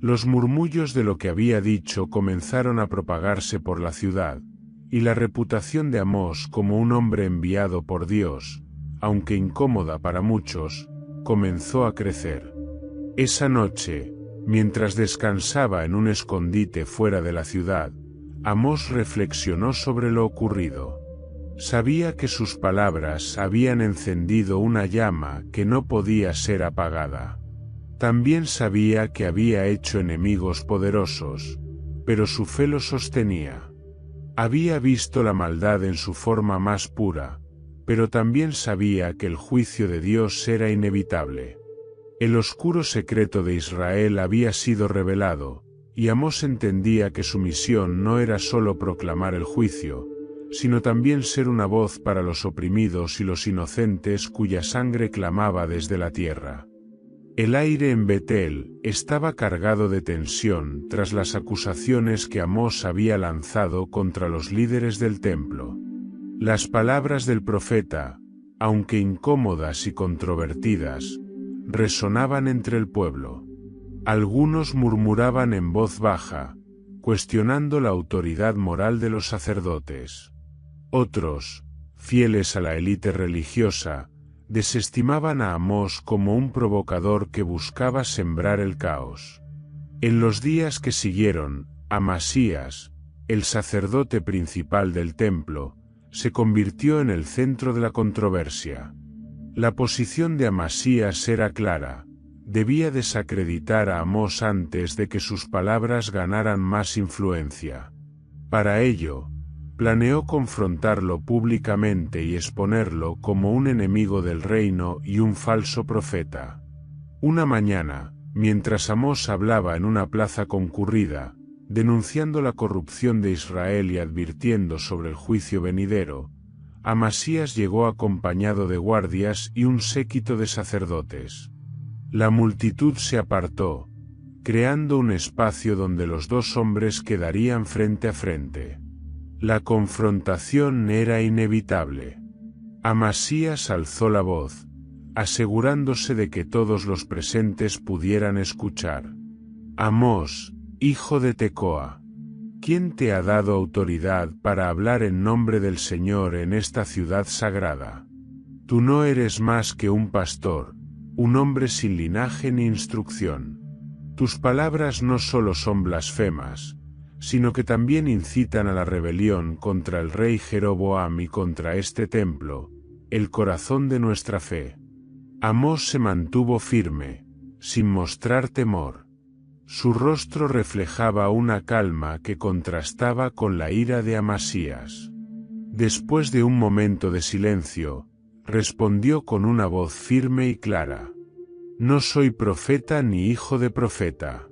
Los murmullos de lo que había dicho comenzaron a propagarse por la ciudad, y la reputación de Amós como un hombre enviado por Dios, aunque incómoda para muchos, comenzó a crecer. Esa noche, mientras descansaba en un escondite fuera de la ciudad, Amós reflexionó sobre lo ocurrido. Sabía que sus palabras habían encendido una llama que no podía ser apagada. También sabía que había hecho enemigos poderosos, pero su fe lo sostenía. Había visto la maldad en su forma más pura, pero también sabía que el juicio de Dios era inevitable. El oscuro secreto de Israel había sido revelado, y Amós entendía que su misión no era solo proclamar el juicio, sino también ser una voz para los oprimidos y los inocentes cuya sangre clamaba desde la tierra. El aire en Betel estaba cargado de tensión tras las acusaciones que Amós había lanzado contra los líderes del templo. Las palabras del profeta, aunque incómodas y controvertidas, resonaban entre el pueblo. Algunos murmuraban en voz baja, cuestionando la autoridad moral de los sacerdotes. Otros, fieles a la élite religiosa, desestimaban a Amós como un provocador que buscaba sembrar el caos. En los días que siguieron, Amasías, el sacerdote principal del templo, se convirtió en el centro de la controversia. La posición de Amasías era clara: debía desacreditar a Amós antes de que sus palabras ganaran más influencia. Para ello, planeó confrontarlo públicamente y exponerlo como un enemigo del reino y un falso profeta. Una mañana, mientras Amós hablaba en una plaza concurrida, denunciando la corrupción de Israel y advirtiendo sobre el juicio venidero, Amasías llegó acompañado de guardias y un séquito de sacerdotes. La multitud se apartó, creando un espacio donde los dos hombres quedarían frente a frente. La confrontación era inevitable. Amasías alzó la voz, asegurándose de que todos los presentes pudieran escuchar. Amós, hijo de Tecoa, ¿quién te ha dado autoridad para hablar en nombre del Señor en esta ciudad sagrada? Tú no eres más que un pastor, un hombre sin linaje ni instrucción. Tus palabras no solo son blasfemas, sino que también incitan a la rebelión contra el rey Jeroboam y contra este templo, el corazón de nuestra fe. Amós se mantuvo firme, sin mostrar temor. Su rostro reflejaba una calma que contrastaba con la ira de Amasías. Después de un momento de silencio, respondió con una voz firme y clara: No soy profeta ni hijo de profeta.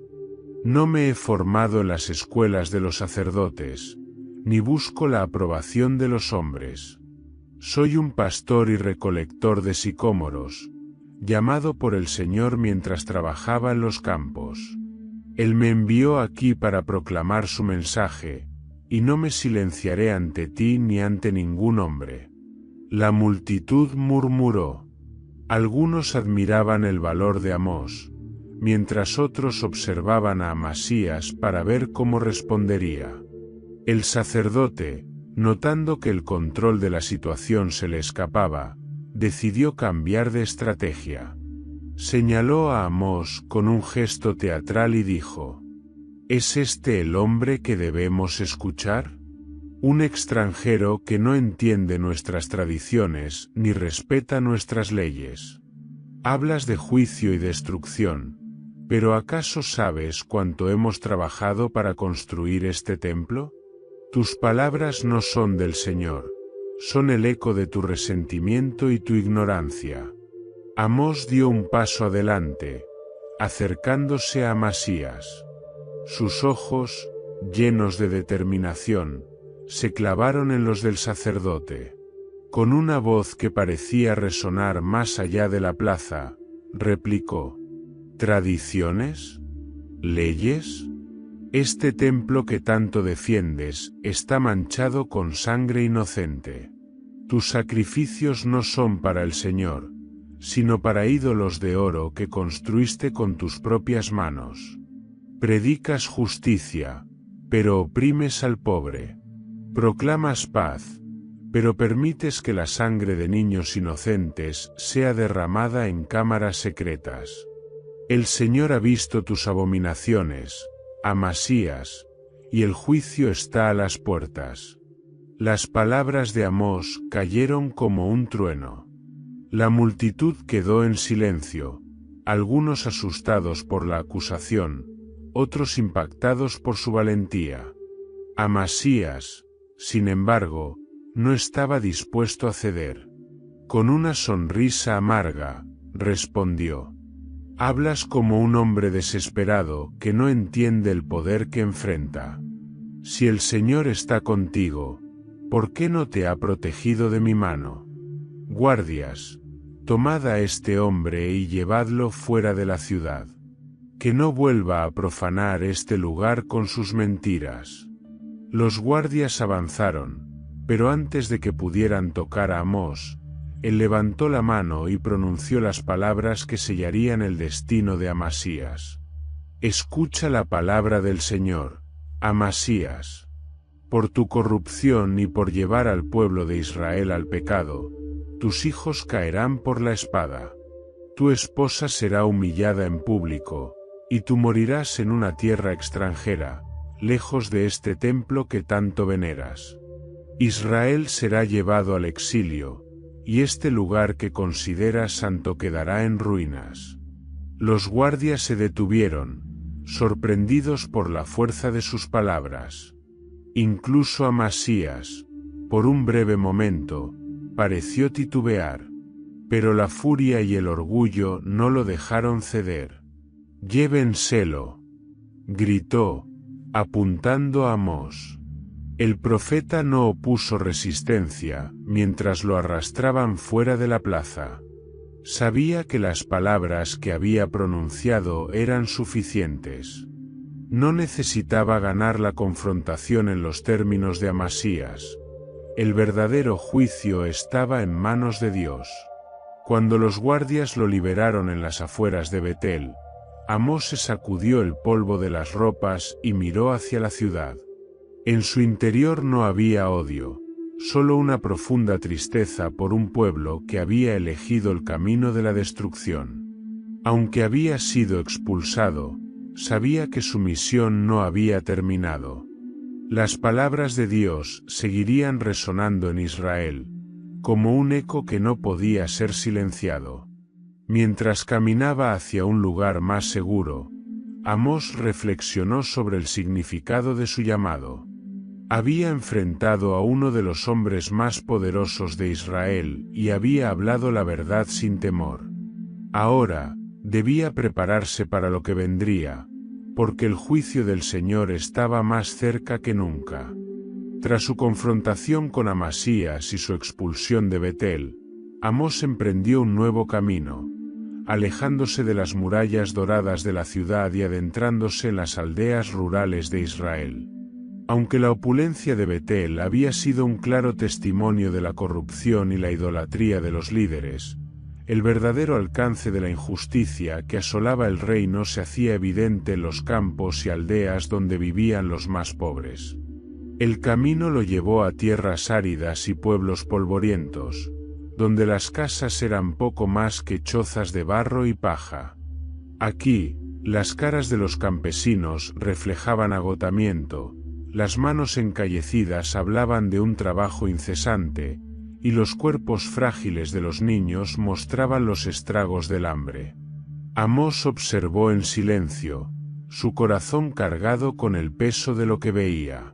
No me he formado en las escuelas de los sacerdotes, ni busco la aprobación de los hombres. Soy un pastor y recolector de sicómoros, llamado por el Señor mientras trabajaba en los campos. Él me envió aquí para proclamar su mensaje, y no me silenciaré ante ti ni ante ningún hombre. La multitud murmuró. Algunos admiraban el valor de Amós, mientras otros observaban a Amasías para ver cómo respondería. El sacerdote, notando que el control de la situación se le escapaba, decidió cambiar de estrategia. Señaló a Amós con un gesto teatral y dijo: ¿Es este el hombre que debemos escuchar? Un extranjero que no entiende nuestras tradiciones ni respeta nuestras leyes. Hablas de juicio y destrucción, pero ¿acaso sabes cuánto hemos trabajado para construir este templo? Tus palabras no son del Señor, son el eco de tu resentimiento y tu ignorancia. Amós dio un paso adelante, acercándose a Amasías. Sus ojos, llenos de determinación, se clavaron en los del sacerdote. Con una voz que parecía resonar más allá de la plaza, replicó: ¿Tradiciones? ¿Leyes? Este templo que tanto defiendes está manchado con sangre inocente. Tus sacrificios no son para el Señor, sino para ídolos de oro que construiste con tus propias manos. Predicas justicia, pero oprimes al pobre. Proclamas paz, pero permites que la sangre de niños inocentes sea derramada en cámaras secretas. El Señor ha visto tus abominaciones, Amasías, y el juicio está a las puertas. Las palabras de Amós cayeron como un trueno. La multitud quedó en silencio, algunos asustados por la acusación, otros impactados por su valentía. Amasías, sin embargo, no estaba dispuesto a ceder. Con una sonrisa amarga, respondió: Hablas como un hombre desesperado que no entiende el poder que enfrenta. Si el Señor está contigo, ¿por qué no te ha protegido de mi mano? Guardias, tomad a este hombre y llevadlo fuera de la ciudad. Que no vuelva a profanar este lugar con sus mentiras. Los guardias avanzaron, Pero antes de que pudieran tocar a Amós, él levantó la mano y pronunció las palabras que sellarían el destino de Amasías. Escucha la palabra del Señor, Amasías. Por tu corrupción y por llevar al pueblo de Israel al pecado, tus hijos caerán por la espada. Tu esposa será humillada en público, y tú morirás en una tierra extranjera, lejos de este templo que tanto veneras. Israel será llevado al exilio, y este lugar que consideras santo quedará en ruinas. Los guardias se detuvieron, sorprendidos por la fuerza de sus palabras. Incluso Amasías, por un breve momento, pareció titubear, pero la furia y el orgullo no lo dejaron ceder. «Llévenselo», gritó, apuntando a Amós. El profeta no opuso resistencia mientras lo arrastraban fuera de la plaza. Sabía que las palabras que había pronunciado eran suficientes. No necesitaba ganar la confrontación en los términos de Amasías. El verdadero juicio estaba en manos de Dios. Cuando los guardias lo liberaron en las afueras de Betel, Amós se sacudió el polvo de las ropas y miró hacia la ciudad. En su interior no había odio, solo una profunda tristeza por un pueblo que había elegido el camino de la destrucción. Aunque había sido expulsado, sabía que su misión no había terminado. Las palabras de Dios seguirían resonando en Israel, como un eco que no podía ser silenciado. Mientras caminaba hacia un lugar más seguro, Amós reflexionó sobre el significado de su llamado. Había enfrentado a uno de los hombres más poderosos de Israel y había hablado la verdad sin temor. Ahora, debía prepararse para lo que vendría, porque el juicio del Señor estaba más cerca que nunca. Tras su confrontación con Amasías y su expulsión de Betel, Amós emprendió un nuevo camino, alejándose de las murallas doradas de la ciudad y adentrándose en las aldeas rurales de Israel. Aunque la opulencia de Betel había sido un claro testimonio de la corrupción y la idolatría de los líderes, el verdadero alcance de la injusticia que asolaba el reino se hacía evidente en los campos y aldeas donde vivían los más pobres. El camino lo llevó a tierras áridas y pueblos polvorientos, donde las casas eran poco más que chozas de barro y paja. Aquí, las caras de los campesinos reflejaban agotamiento, las manos encallecidas hablaban de un trabajo incesante, y los cuerpos frágiles de los niños mostraban los estragos del hambre. Amós observó en silencio, su corazón cargado con el peso de lo que veía.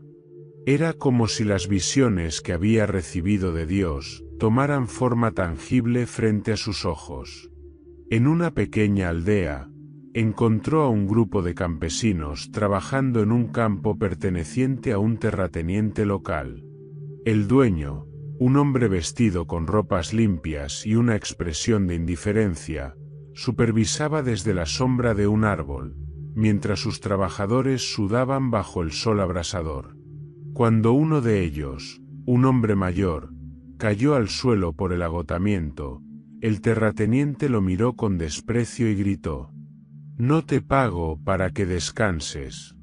Era como si las visiones que había recibido de Dios tomaran forma tangible frente a sus ojos. En una pequeña aldea, encontró a un grupo de campesinos trabajando en un campo perteneciente a un terrateniente local. El dueño, un hombre vestido con ropas limpias y una expresión de indiferencia, supervisaba desde la sombra de un árbol, mientras sus trabajadores sudaban bajo el sol abrasador. Cuando uno de ellos, un hombre mayor, cayó al suelo por el agotamiento, el terrateniente lo miró con desprecio y gritó: «No te pago para que descanses.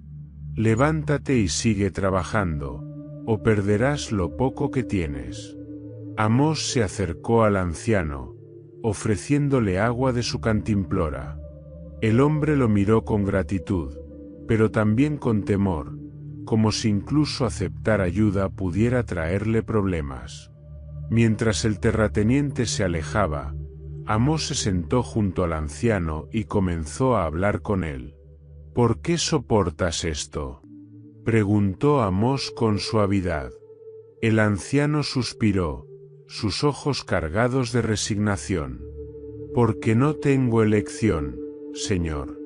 Levántate y sigue trabajando, o perderás lo poco que tienes». Amós se acercó al anciano, ofreciéndole agua de su cantimplora. El hombre lo miró con gratitud, pero también con temor, como si incluso aceptar ayuda pudiera traerle problemas. Mientras el terrateniente se alejaba, Amós se sentó junto al anciano y comenzó a hablar con él. «¿Por qué soportas esto?», preguntó Amós con suavidad. El anciano suspiró, sus ojos cargados de resignación. «Porque no tengo elección, señor.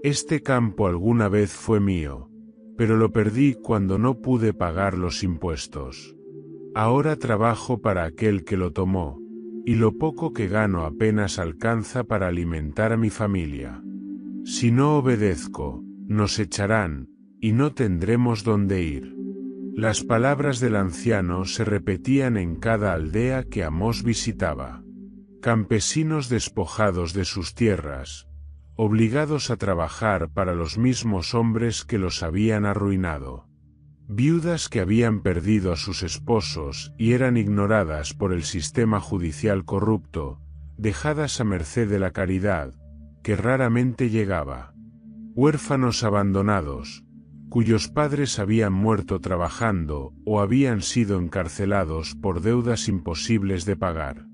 Este campo alguna vez fue mío, pero lo perdí cuando no pude pagar los impuestos. Ahora trabajo para aquel que lo tomó, y lo poco que gano apenas alcanza para alimentar a mi familia. Si no obedezco, nos echarán, y no tendremos dónde ir». Las palabras del anciano se repetían en cada aldea que Amós visitaba. Campesinos despojados de sus tierras, obligados a trabajar para los mismos hombres que los habían arruinado. Viudas que habían perdido a sus esposos y eran ignoradas por el sistema judicial corrupto, dejadas a merced de la caridad, que raramente llegaba. Huérfanos abandonados, cuyos padres habían muerto trabajando o habían sido encarcelados por deudas imposibles de pagar.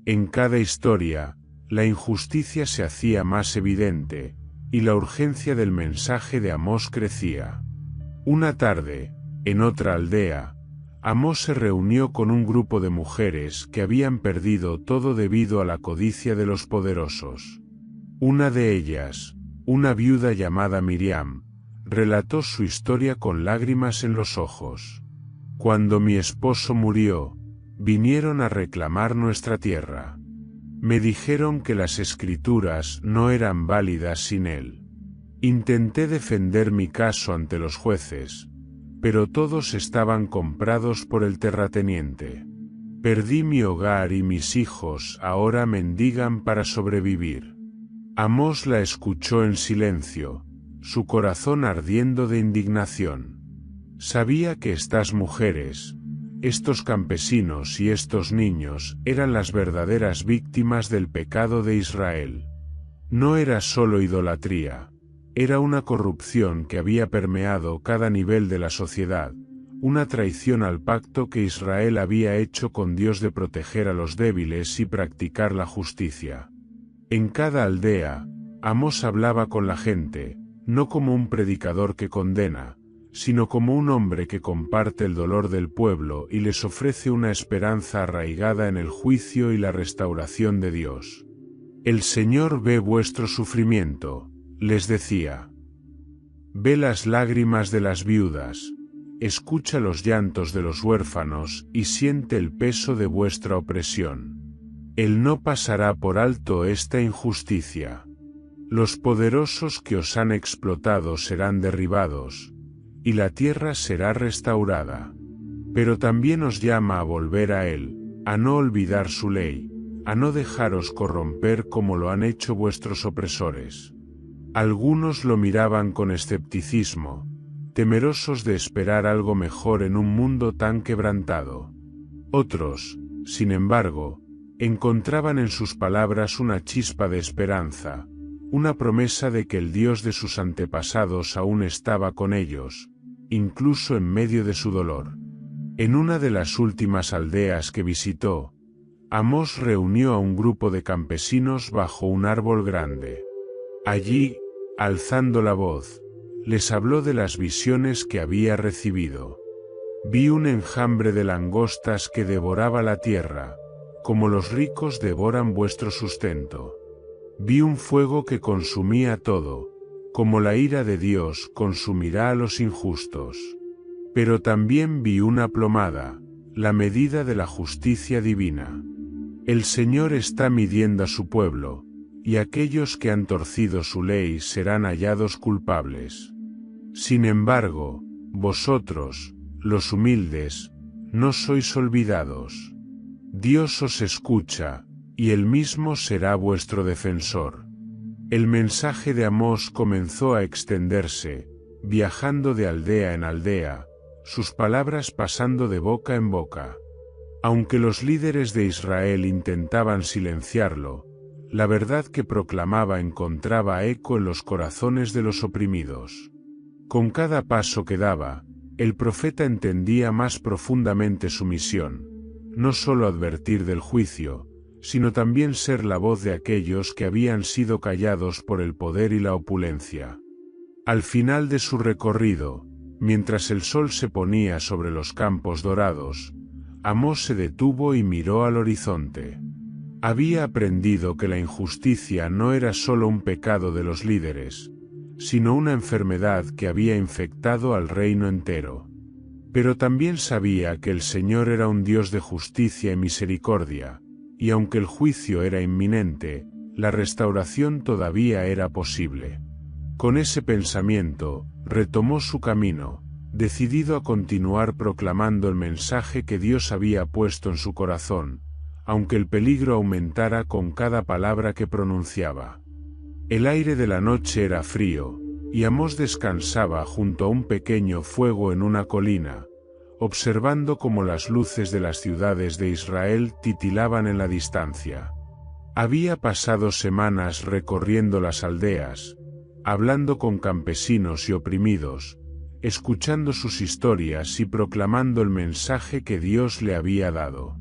En cada historia, la injusticia se hacía más evidente, y la urgencia del mensaje de Amós crecía. Una tarde, en otra aldea, Amós se reunió con un grupo de mujeres que habían perdido todo debido a la codicia de los poderosos. Una de ellas, una viuda llamada Miriam, relató su historia con lágrimas en los ojos. Cuando mi esposo murió, vinieron a reclamar nuestra tierra. Me dijeron que las escrituras no eran válidas sin él. Intenté defender mi caso ante los jueces, pero todos estaban comprados por el terrateniente. Perdí mi hogar y mis hijos ahora mendigan para sobrevivir. Amós la escuchó en silencio, su corazón ardiendo de indignación. Sabía que estas mujeres, estos campesinos y estos niños eran las verdaderas víctimas del pecado de Israel. No era solo idolatría, era una corrupción que había permeado cada nivel de la sociedad, una traición al pacto que Israel había hecho con Dios de proteger a los débiles y practicar la justicia. En cada aldea, Amós hablaba con la gente, no como un predicador que condena, sino como un hombre que comparte el dolor del pueblo y les ofrece una esperanza arraigada en el juicio y la restauración de Dios. El Señor ve vuestro sufrimiento, les decía. Ve las lágrimas de las viudas, escucha los llantos de los huérfanos y siente el peso de vuestra opresión. Él no pasará por alto esta injusticia. Los poderosos que os han explotado serán derribados, y la tierra será restaurada. Pero también os llama a volver a Él, a no olvidar su ley, a no dejaros corromper como lo han hecho vuestros opresores. Algunos lo miraban con escepticismo, temerosos de esperar algo mejor en un mundo tan quebrantado. Otros, sin embargo, encontraban en sus palabras una chispa de esperanza, una promesa de que el Dios de sus antepasados aún estaba con ellos, incluso en medio de su dolor. En una de las últimas aldeas que visitó, Amós reunió a un grupo de campesinos bajo un árbol grande. Allí, alzando la voz, les habló de las visiones que había recibido. Vi un enjambre de langostas que devoraba la tierra, como los ricos devoran vuestro sustento. Vi un fuego que consumía todo, como la ira de Dios consumirá a los injustos. Pero también vi una plomada, la medida de la justicia divina. El Señor está midiendo a su pueblo, y aquellos que han torcido su ley serán hallados culpables. Sin embargo, vosotros, los humildes, no sois olvidados. Dios os escucha, y Él mismo será vuestro defensor. El mensaje de Amós comenzó a extenderse, viajando de aldea en aldea, sus palabras pasando de boca en boca. Aunque los líderes de Israel intentaban silenciarlo, la verdad que proclamaba encontraba eco en los corazones de los oprimidos. Con cada paso que daba, el profeta entendía más profundamente su misión, no solo advertir del juicio, sino también ser la voz de aquellos que habían sido callados por el poder y la opulencia. Al final de su recorrido, mientras el sol se ponía sobre los campos dorados, Amós se detuvo y miró al horizonte. Había aprendido que la injusticia no era solo un pecado de los líderes, sino una enfermedad que había infectado al reino entero. Pero también sabía que el Señor era un Dios de justicia y misericordia, y aunque el juicio era inminente, la restauración todavía era posible. Con ese pensamiento, retomó su camino, decidido a continuar proclamando el mensaje que Dios había puesto en su corazón, aunque el peligro aumentara con cada palabra que pronunciaba. El aire de la noche era frío, y Amós descansaba junto a un pequeño fuego en una colina, observando cómo las luces de las ciudades de Israel titilaban en la distancia. Había pasado semanas recorriendo las aldeas, hablando con campesinos y oprimidos, escuchando sus historias y proclamando el mensaje que Dios le había dado.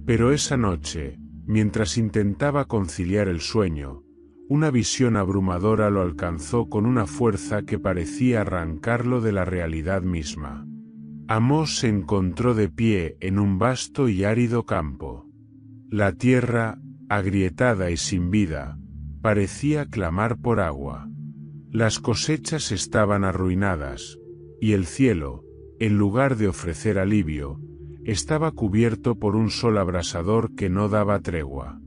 Pero esa noche, mientras intentaba conciliar el sueño, una visión abrumadora lo alcanzó con una fuerza que parecía arrancarlo de la realidad misma. Amós se encontró de pie en un vasto y árido campo. La tierra, agrietada y sin vida, parecía clamar por agua. Las cosechas estaban arruinadas, y el cielo, en lugar de ofrecer alivio, estaba cubierto por un sol abrasador que no daba tregua.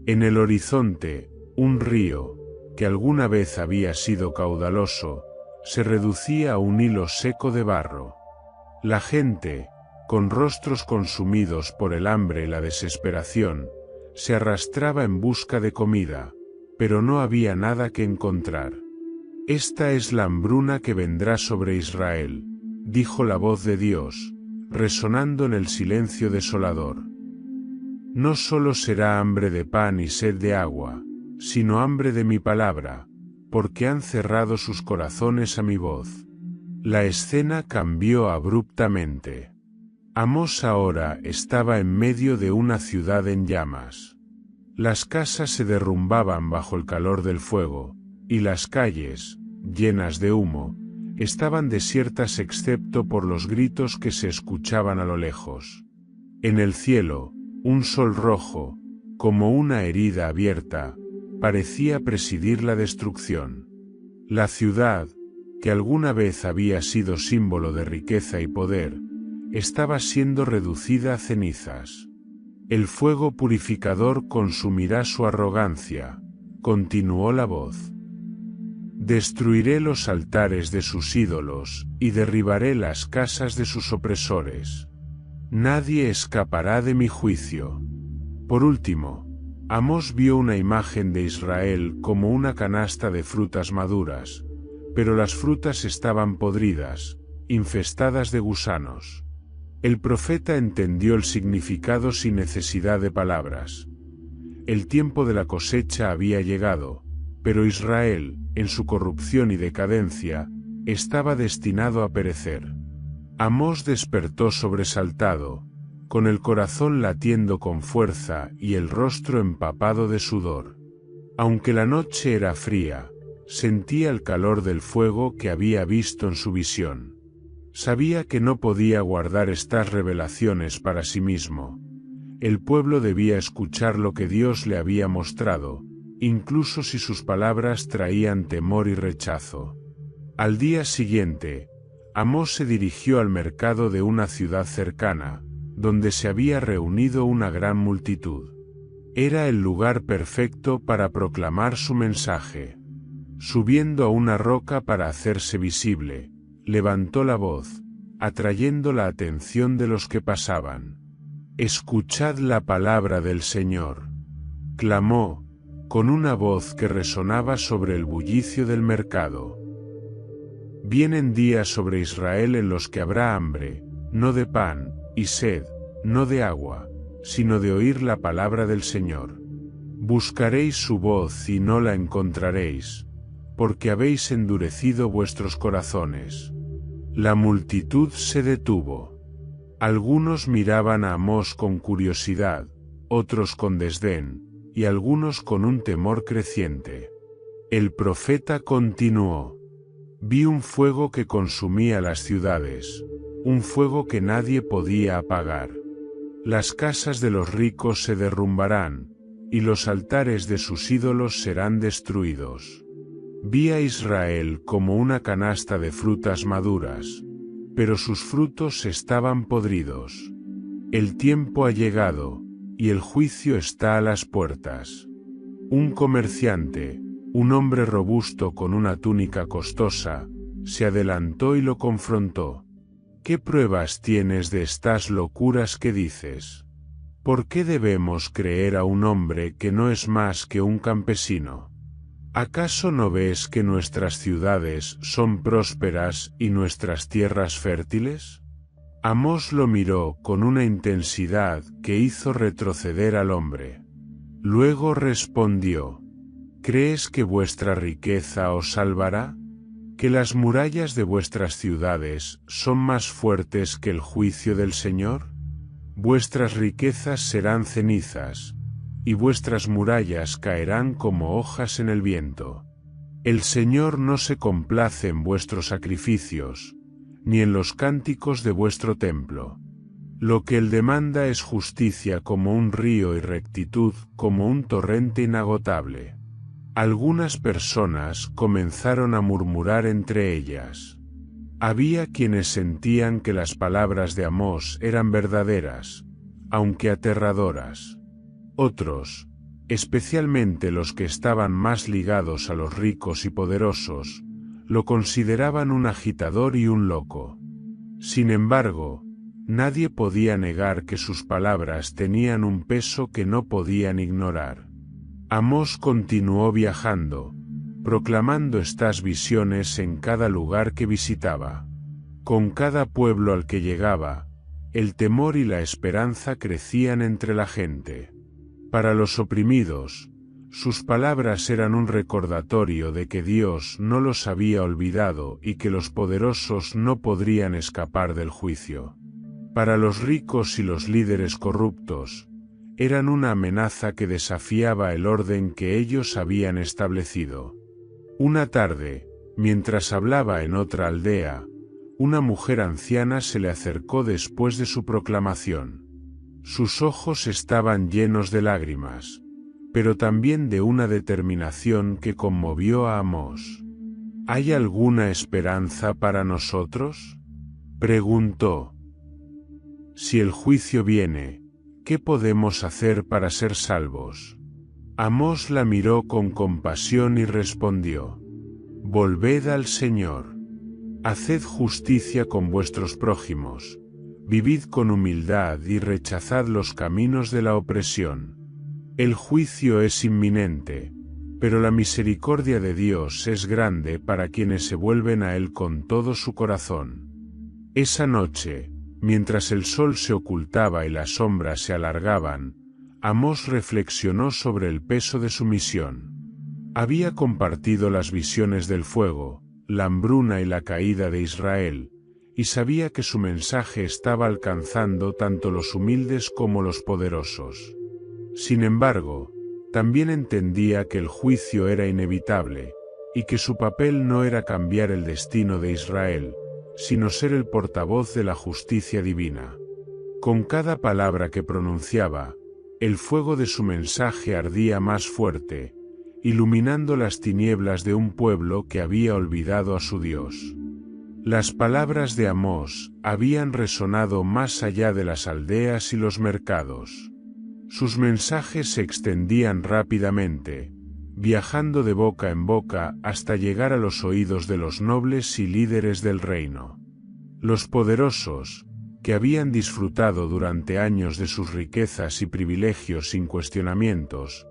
En el horizonte, un río, que alguna vez había sido caudaloso, se reducía a un hilo seco de barro. La gente, con rostros consumidos por el hambre y la desesperación, se arrastraba en busca de comida, pero no había nada que encontrar. «Esta es la hambruna que vendrá sobre Israel», dijo la voz de Dios, resonando en el silencio desolador. «No solo será hambre de pan y sed de agua, sino hambre de mi palabra, porque han cerrado sus corazones a mi voz». La escena cambió abruptamente. Amós ahora estaba en medio de una ciudad en llamas. Las casas se derrumbaban bajo el calor del fuego, y las calles, llenas de humo, estaban desiertas excepto por los gritos que se escuchaban a lo lejos. En el cielo, un sol rojo, como una herida abierta, parecía presidir la destrucción. La ciudad, que alguna vez había sido símbolo de riqueza y poder, estaba siendo reducida a cenizas. «El fuego purificador consumirá su arrogancia», continuó la voz. «Destruiré los altares de sus ídolos, y derribaré las casas de sus opresores. Nadie escapará de mi juicio». Por último, Amós vio una imagen de Israel como una canasta de frutas maduras, pero las frutas estaban podridas, infestadas de gusanos. El profeta entendió el significado sin necesidad de palabras. El tiempo de la cosecha había llegado, pero Israel, en su corrupción y decadencia, estaba destinado a perecer. Amós despertó sobresaltado, con el corazón latiendo con fuerza y el rostro empapado de sudor. Aunque la noche era fría, sentía el calor del fuego que había visto en su visión. Sabía que no podía guardar estas revelaciones para sí mismo. El pueblo debía escuchar lo que Dios le había mostrado, incluso si sus palabras traían temor y rechazo. Al día siguiente, Amós se dirigió al mercado de una ciudad cercana, donde se había reunido una gran multitud. Era el lugar perfecto para proclamar su mensaje. Subiendo a una roca para hacerse visible, levantó la voz, atrayendo la atención de los que pasaban. «Escuchad la palabra del Señor», clamó, con una voz que resonaba sobre el bullicio del mercado. «Vienen días sobre Israel en los que habrá hambre, no de pan, y sed, no de agua, sino de oír la palabra del Señor. Buscaréis su voz y no la encontraréis, porque habéis endurecido vuestros corazones». La multitud se detuvo. Algunos miraban a Amós con curiosidad, otros con desdén, y algunos con un temor creciente. El profeta continuó: «Vi un fuego que consumía las ciudades, un fuego que nadie podía apagar. Las casas de los ricos se derrumbarán, y los altares de sus ídolos serán destruidos. Vi a Israel como una canasta de frutas maduras, pero sus frutos estaban podridos. El tiempo ha llegado, y el juicio está a las puertas». Un comerciante, un hombre robusto con una túnica costosa, se adelantó y lo confrontó. ¿Qué pruebas tienes de estas locuras que dices? ¿Por qué debemos creer a un hombre que no es más que un campesino? ¿Acaso no ves que nuestras ciudades son prósperas y nuestras tierras fértiles? Amós lo miró con una intensidad que hizo retroceder al hombre. Luego respondió: ¿Crees que vuestra riqueza os salvará? ¿Que las murallas de vuestras ciudades son más fuertes que el juicio del Señor? Vuestras riquezas serán cenizas, y vuestras murallas caerán como hojas en el viento. El Señor no se complace en vuestros sacrificios, ni en los cánticos de vuestro templo. Lo que Él demanda es justicia como un río y rectitud como un torrente inagotable. Algunas personas comenzaron a murmurar entre ellas. Había quienes sentían que las palabras de Amós eran verdaderas, aunque aterradoras. Otros, especialmente los que estaban más ligados a los ricos y poderosos, lo consideraban un agitador y un loco. Sin embargo, nadie podía negar que sus palabras tenían un peso que no podían ignorar. Amós continuó viajando, proclamando estas visiones en cada lugar que visitaba. Con cada pueblo al que llegaba, el temor y la esperanza crecían entre la gente. Para los oprimidos, sus palabras eran un recordatorio de que Dios no los había olvidado y que los poderosos no podrían escapar del juicio. Para los ricos y los líderes corruptos, eran una amenaza que desafiaba el orden que ellos habían establecido. Una tarde, mientras hablaba en otra aldea, una mujer anciana se le acercó después de su proclamación. Sus ojos estaban llenos de lágrimas, pero también de una determinación que conmovió a Amós. ¿Hay alguna esperanza para nosotros?, preguntó. Si el juicio viene, ¿qué podemos hacer para ser salvos? Amós la miró con compasión y respondió: Volved al Señor. Haced justicia con vuestros prójimos, vivid con humildad y rechazad los caminos de la opresión. El juicio es inminente, pero la misericordia de Dios es grande para quienes se vuelven a Él con todo su corazón. Esa noche, mientras el sol se ocultaba y las sombras se alargaban, Amós reflexionó sobre el peso de su misión. Había compartido las visiones del fuego, la hambruna y la caída de Israel, y sabía que su mensaje estaba alcanzando tanto los humildes como los poderosos. Sin embargo, también entendía que el juicio era inevitable, y que su papel no era cambiar el destino de Israel, sino ser el portavoz de la justicia divina. Con cada palabra que pronunciaba, el fuego de su mensaje ardía más fuerte, iluminando las tinieblas de un pueblo que había olvidado a su Dios. Las palabras de Amós habían resonado más allá de las aldeas y los mercados. Sus mensajes se extendían rápidamente, viajando de boca en boca hasta llegar a los oídos de los nobles y líderes del reino. Los poderosos, que habían disfrutado durante años de sus riquezas y privilegios sin cuestionamientos,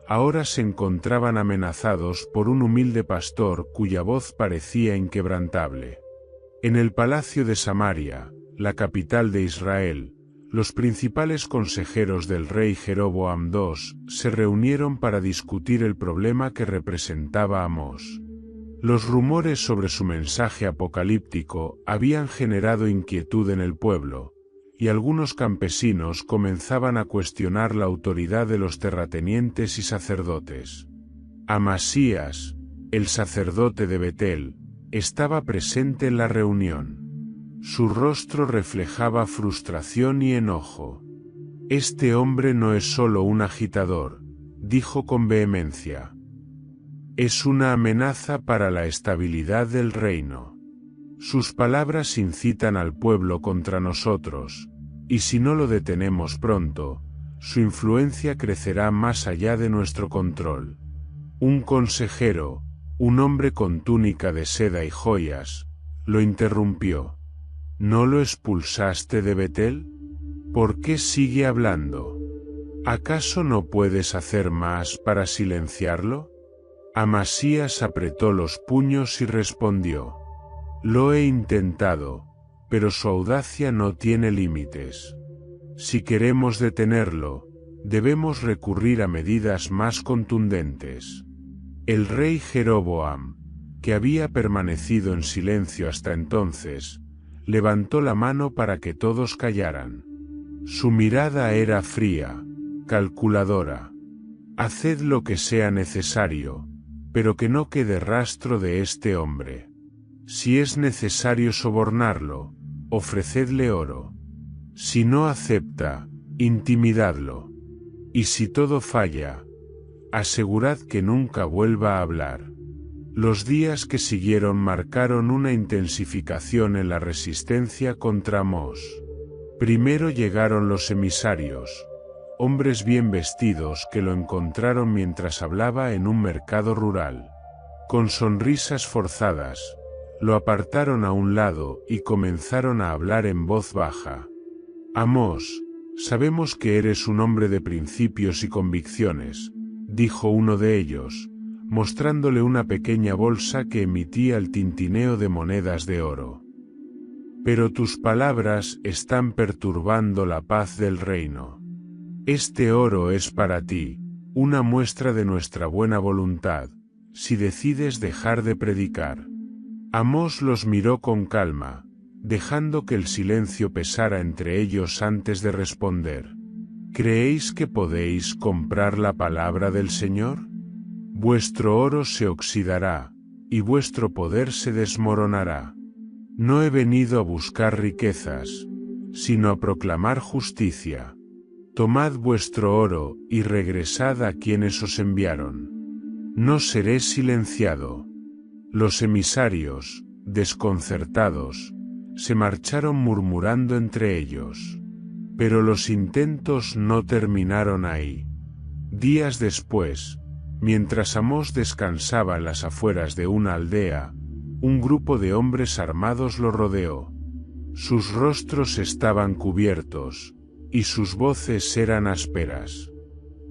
ahora se encontraban amenazados por un humilde pastor cuya voz parecía inquebrantable. En el palacio de Samaria, la capital de Israel, los principales consejeros del rey Jeroboam II se reunieron para discutir el problema que representaba Amós. Los rumores sobre su mensaje apocalíptico habían generado inquietud en el pueblo, y algunos campesinos comenzaban a cuestionar la autoridad de los terratenientes y sacerdotes. Amasías, el sacerdote de Betel, estaba presente en la reunión. Su rostro reflejaba frustración y enojo. «Este hombre no es solo un agitador», dijo con vehemencia. «Es una amenaza para la estabilidad del reino. Sus palabras incitan al pueblo contra nosotros, y si no lo detenemos pronto, su influencia crecerá más allá de nuestro control». Un consejero, un hombre con túnica de seda y joyas, lo interrumpió. ¿No lo expulsaste de Betel? ¿Por qué sigue hablando? ¿Acaso no puedes hacer más para silenciarlo? Amasías apretó los puños y respondió: Lo he intentado, pero su audacia no tiene límites. Si queremos detenerlo, debemos recurrir a medidas más contundentes. El rey Jeroboam, que había permanecido en silencio hasta entonces, levantó la mano para que todos callaran. Su mirada era fría, calculadora. Haced lo que sea necesario, pero que no quede rastro de este hombre. Si es necesario sobornarlo, ofrecedle oro. Si no acepta, intimidadlo. Y si todo falla, asegurad que nunca vuelva a hablar. Los días que siguieron marcaron una intensificación en la resistencia contra Amós. Primero llegaron los emisarios, hombres bien vestidos que lo encontraron mientras hablaba en un mercado rural. Con sonrisas forzadas, lo apartaron a un lado y comenzaron a hablar en voz baja. Amós, sabemos que eres un hombre de principios y convicciones, dijo uno de ellos, mostrándole una pequeña bolsa que emitía el tintineo de monedas de oro. Pero tus palabras están perturbando la paz del reino. Este oro es para ti, una muestra de nuestra buena voluntad, si decides dejar de predicar. Amós los miró con calma, dejando que el silencio pesara entre ellos antes de responder. ¿Creéis que podéis comprar la palabra del Señor? Vuestro oro se oxidará, y vuestro poder se desmoronará. No he venido a buscar riquezas, sino a proclamar justicia. Tomad vuestro oro y regresad a quienes os enviaron. No seré silenciado. Los emisarios, desconcertados, se marcharon murmurando entre ellos. Pero los intentos no terminaron ahí. Días después, mientras Amós descansaba en las afueras de una aldea, un grupo de hombres armados lo rodeó. Sus rostros estaban cubiertos, y sus voces eran ásperas.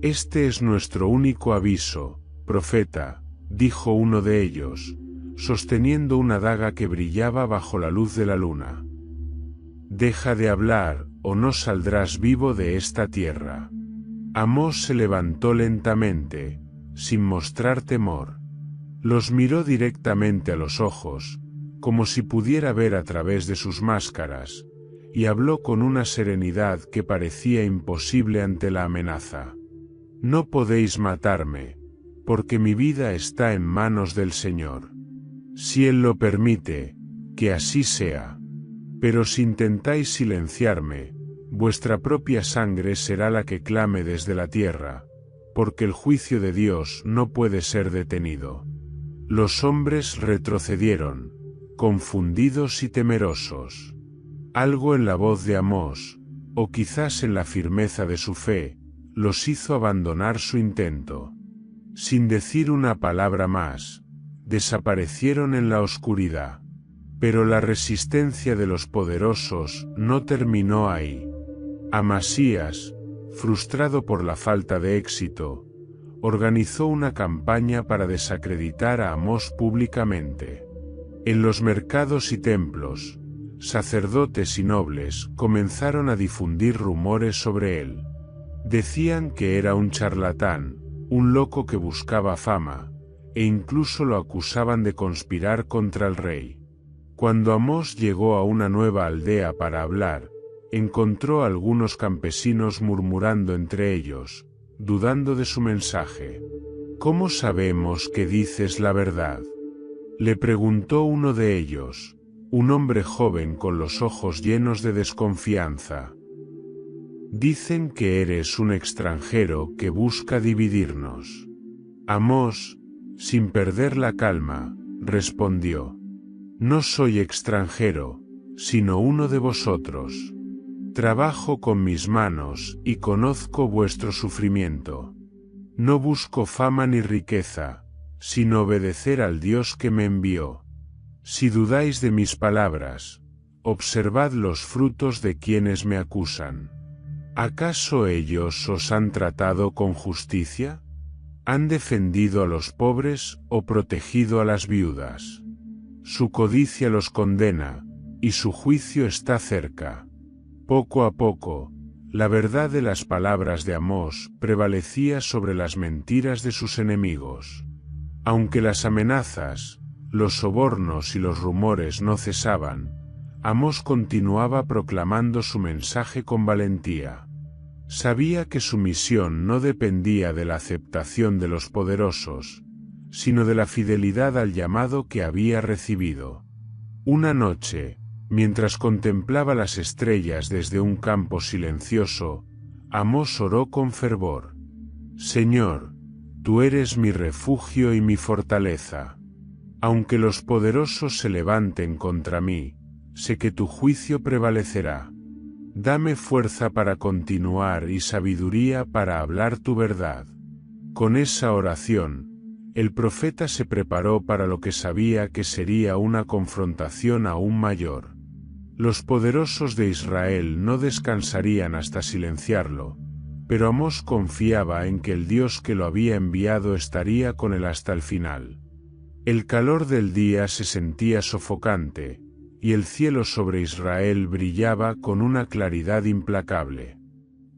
Este es nuestro único aviso, profeta, dijo uno de ellos, sosteniendo una daga que brillaba bajo la luz de la luna. Deja de hablar, o no saldrás vivo de esta tierra. Amós se levantó lentamente, sin mostrar temor. Los miró directamente a los ojos, como si pudiera ver a través de sus máscaras, y habló con una serenidad que parecía imposible ante la amenaza. No podéis matarme, porque mi vida está en manos del Señor. Si Él lo permite, que así sea. Pero si intentáis silenciarme, vuestra propia sangre será la que clame desde la tierra, porque el juicio de Dios no puede ser detenido. Los hombres retrocedieron, confundidos y temerosos. Algo en la voz de Amós, o quizás en la firmeza de su fe, los hizo abandonar su intento. Sin decir una palabra más, desaparecieron en la oscuridad. Pero la resistencia de los poderosos no terminó ahí. Amasías, frustrado por la falta de éxito, organizó una campaña para desacreditar a Amós públicamente. En los mercados y templos, sacerdotes y nobles comenzaron a difundir rumores sobre él. Decían que era un charlatán, un loco que buscaba fama, e incluso lo acusaban de conspirar contra el rey. Cuando Amós llegó a una nueva aldea para hablar, encontró a algunos campesinos murmurando entre ellos, dudando de su mensaje. ¿Cómo sabemos que dices la verdad?, le preguntó uno de ellos, un hombre joven con los ojos llenos de desconfianza. Dicen que eres un extranjero que busca dividirnos. Amós, sin perder la calma, respondió: No soy extranjero, sino uno de vosotros. Trabajo con mis manos y conozco vuestro sufrimiento. No busco fama ni riqueza, sino obedecer al Dios que me envió. Si dudáis de mis palabras, observad los frutos de quienes me acusan. ¿Acaso ellos os han tratado con justicia? ¿Han defendido a los pobres o protegido a las viudas? Su codicia los condena, y su juicio está cerca. Poco a poco, la verdad de las palabras de Amós prevalecía sobre las mentiras de sus enemigos. Aunque las amenazas, los sobornos y los rumores no cesaban, Amós continuaba proclamando su mensaje con valentía. Sabía que su misión no dependía de la aceptación de los poderosos, sino de la fidelidad al llamado que había recibido. Una noche, mientras contemplaba las estrellas desde un campo silencioso, Amós oró con fervor. Señor, tú eres mi refugio y mi fortaleza. Aunque los poderosos se levanten contra mí, sé que tu juicio prevalecerá. Dame fuerza para continuar y sabiduría para hablar tu verdad. Con esa oración, el profeta se preparó para lo que sabía que sería una confrontación aún mayor. Los poderosos de Israel no descansarían hasta silenciarlo, pero Amós confiaba en que el Dios que lo había enviado estaría con él hasta el final. El calor del día se sentía sofocante, y el cielo sobre Israel brillaba con una claridad implacable.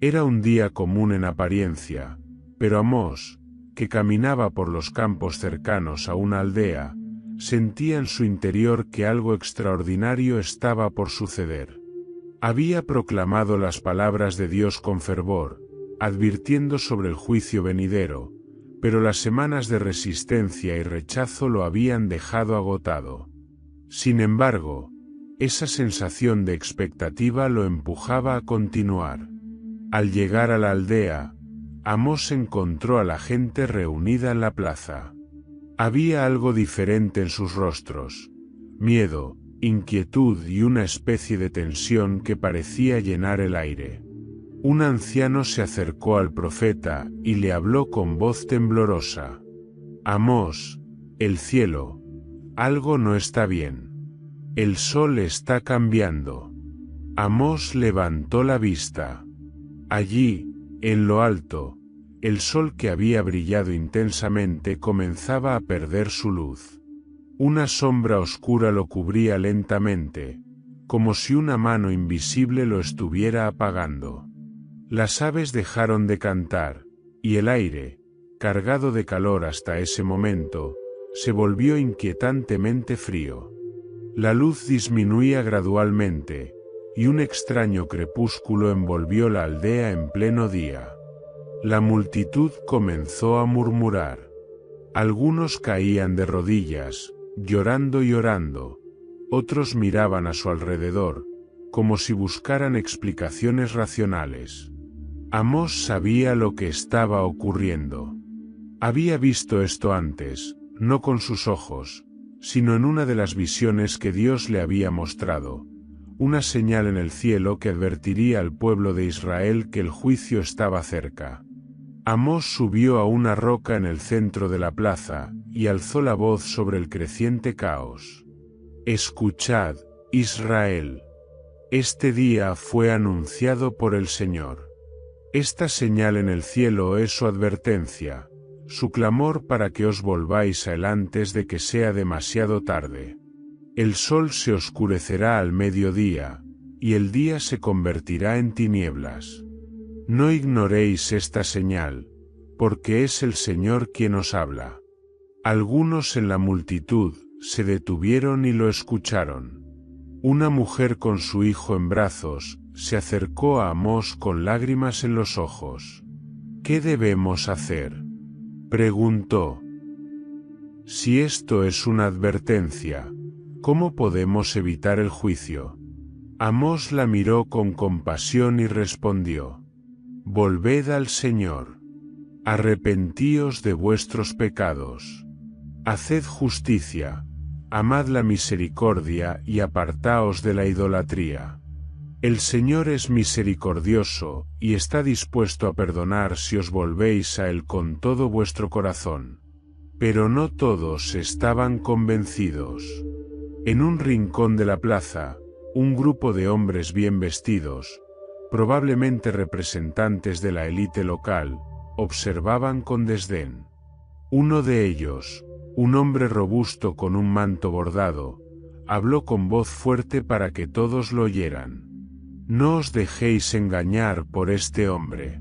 Era un día común en apariencia, pero Amós, que caminaba por los campos cercanos a una aldea, sentía en su interior que algo extraordinario estaba por suceder. Había proclamado las palabras de Dios con fervor, advirtiendo sobre el juicio venidero, pero las semanas de resistencia y rechazo lo habían dejado agotado. Sin embargo, esa sensación de expectativa lo empujaba a continuar. Al llegar a la aldea, Amós encontró a la gente reunida en la plaza. Había algo diferente en sus rostros: miedo, inquietud y una especie de tensión que parecía llenar el aire. Un anciano se acercó al profeta y le habló con voz temblorosa. Amós, el cielo, algo no está bien. El sol está cambiando. Amós levantó la vista. Allí, en lo alto, el sol que había brillado intensamente comenzaba a perder su luz. Una sombra oscura lo cubría lentamente, como si una mano invisible lo estuviera apagando. Las aves dejaron de cantar, y el aire, cargado de calor hasta ese momento, se volvió inquietantemente frío. La luz disminuía gradualmente, y un extraño crepúsculo envolvió la aldea en pleno día. La multitud comenzó a murmurar. Algunos caían de rodillas, llorando y orando. Otros miraban a su alrededor, como si buscaran explicaciones racionales. Amós sabía lo que estaba ocurriendo. Había visto esto antes, no con sus ojos, sino en una de las visiones que Dios le había mostrado, una señal en el cielo que advertiría al pueblo de Israel que el juicio estaba cerca. Amós subió a una roca en el centro de la plaza, y alzó la voz sobre el creciente caos. Escuchad, Israel. Este día fue anunciado por el Señor. Esta señal en el cielo es su advertencia, su clamor para que os volváis a él antes de que sea demasiado tarde. El sol se oscurecerá al mediodía, y el día se convertirá en tinieblas. No ignoréis esta señal, porque es el Señor quien os habla. Algunos en la multitud se detuvieron y lo escucharon. Una mujer con su hijo en brazos se acercó a Amós con lágrimas en los ojos. ¿Qué debemos hacer?, preguntó. Si esto es una advertencia, ¿cómo podemos evitar el juicio? Amós la miró con compasión y respondió: Volved al Señor. Arrepentíos de vuestros pecados. Haced justicia, amad la misericordia y apartaos de la idolatría. El Señor es misericordioso, y está dispuesto a perdonar si os volvéis a Él con todo vuestro corazón. Pero no todos estaban convencidos. En un rincón de la plaza, Un grupo de hombres bien vestidos, probablemente representantes de la élite local, observaban con desdén. Uno de ellos, un hombre robusto con un manto bordado, habló con voz fuerte para que todos lo oyeran. No os dejéis engañar por este hombre.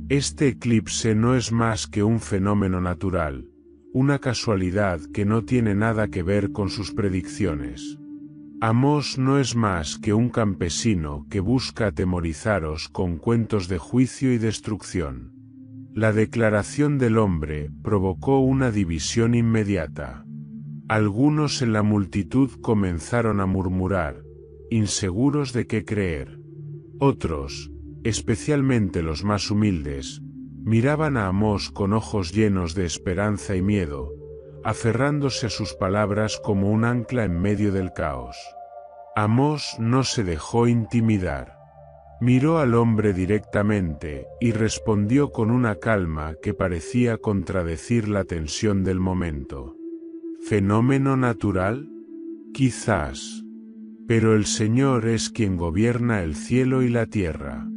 Este eclipse no es más que un fenómeno natural, una casualidad que no tiene nada que ver con sus predicciones. Amós no es más que un campesino que busca atemorizaros con cuentos de juicio y destrucción. La declaración del hombre provocó una división inmediata. Algunos en la multitud comenzaron a murmurar, inseguros de qué creer. Otros, especialmente los más humildes, miraban a Amós con ojos llenos de esperanza y miedo, aferrándose a sus palabras como un ancla en medio del caos. Amós no se dejó intimidar. Miró al hombre directamente y respondió con una calma que parecía contradecir la tensión del momento. ¿Fenómeno natural? Quizás. Pero el Señor es quien gobierna el cielo y la tierra.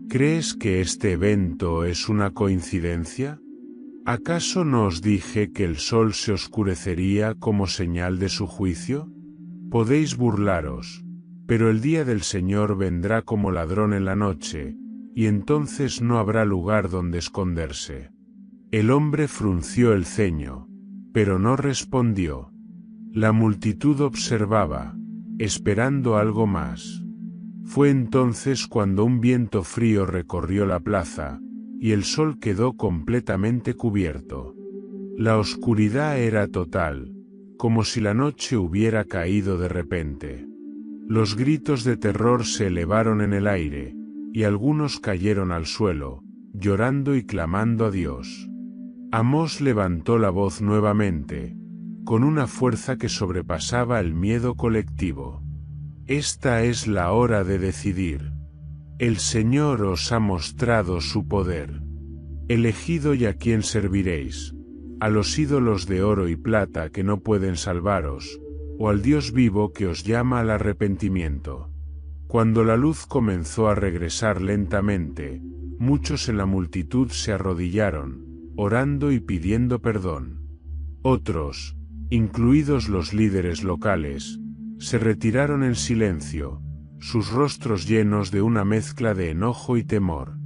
¿Crees que este evento es una coincidencia? ¿Acaso no os dije que el sol se oscurecería como señal de su juicio? Podéis burlaros, pero el día del Señor vendrá como ladrón en la noche, y entonces no habrá lugar donde esconderse. El hombre frunció el ceño, pero no respondió. La multitud observaba, esperando algo más. Fue entonces cuando un viento frío recorrió la plaza, y el sol quedó completamente cubierto. La oscuridad era total, como si la noche hubiera caído de repente. Los gritos de terror se elevaron en el aire, y algunos cayeron al suelo, llorando y clamando a Dios. Amós levantó la voz nuevamente, con una fuerza que sobrepasaba el miedo colectivo. Esta es la hora de decidir. El Señor os ha mostrado su poder. Elegid hoy a quién serviréis, a los ídolos de oro y plata que no pueden salvaros, o al Dios vivo que os llama al arrepentimiento. Cuando la luz comenzó a regresar lentamente, muchos en la multitud se arrodillaron, orando y pidiendo perdón. Otros, incluidos los líderes locales, se retiraron en silencio, sus rostros llenos de una mezcla de enojo y temor.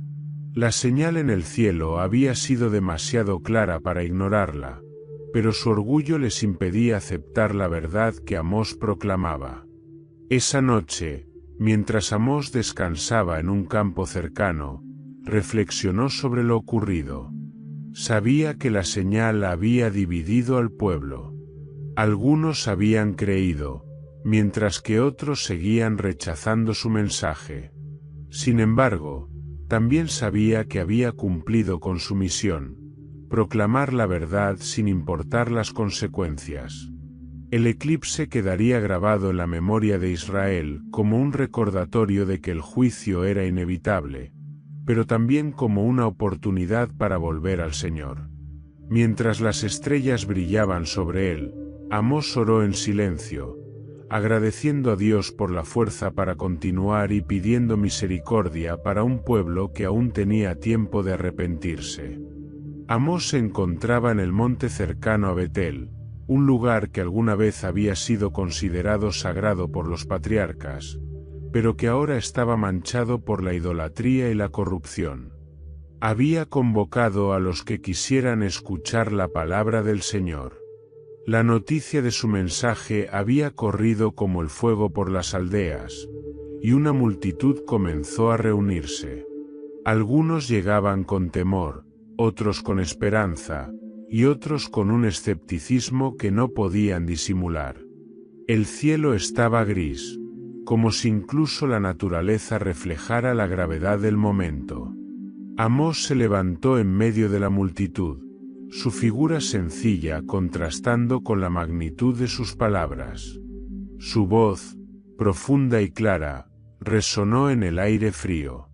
La señal en el cielo había sido demasiado clara para ignorarla, pero su orgullo les impedía aceptar la verdad que Amós proclamaba. Esa noche, mientras Amós descansaba en un campo cercano, reflexionó sobre lo ocurrido. Sabía que la señal había dividido al pueblo. Algunos habían creído, mientras que otros seguían rechazando su mensaje. Sin embargo, también sabía que había cumplido con su misión, proclamar la verdad sin importar las consecuencias. El eclipse quedaría grabado en la memoria de Israel como un recordatorio de que el juicio era inevitable, pero también como una oportunidad para volver al Señor. Mientras las estrellas brillaban sobre él, Amós oró en silencio, agradeciendo a Dios por la fuerza para continuar y pidiendo misericordia para un pueblo que aún tenía tiempo de arrepentirse. Amós se encontraba en el monte cercano a Betel, un lugar que alguna vez había sido considerado sagrado por los patriarcas, pero que ahora estaba manchado por la idolatría y la corrupción. Había convocado a los que quisieran escuchar la palabra del Señor. La noticia de su mensaje había corrido como el fuego por las aldeas, y una multitud comenzó a reunirse. Algunos llegaban con temor, otros con esperanza, y otros con un escepticismo que no podían disimular. El cielo estaba gris, como si incluso la naturaleza reflejara la gravedad del momento. Amós se levantó en medio de la multitud, su figura sencilla contrastando con la magnitud de sus palabras. Su voz, profunda y clara, resonó en el aire frío.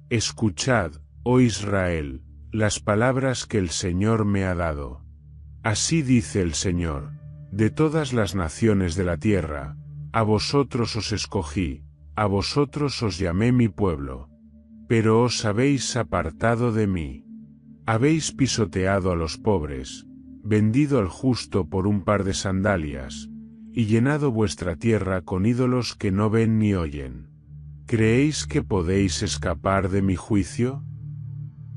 Escuchad, oh Israel, las palabras que el Señor me ha dado. Así dice el Señor, de todas las naciones de la tierra, A vosotros os escogí, a vosotros os llamé mi pueblo. Pero os habéis apartado de mí. Habéis pisoteado a los pobres, vendido al justo por un par de sandalias, y llenado vuestra tierra con ídolos que no ven ni oyen. ¿Creéis que podéis escapar de mi juicio?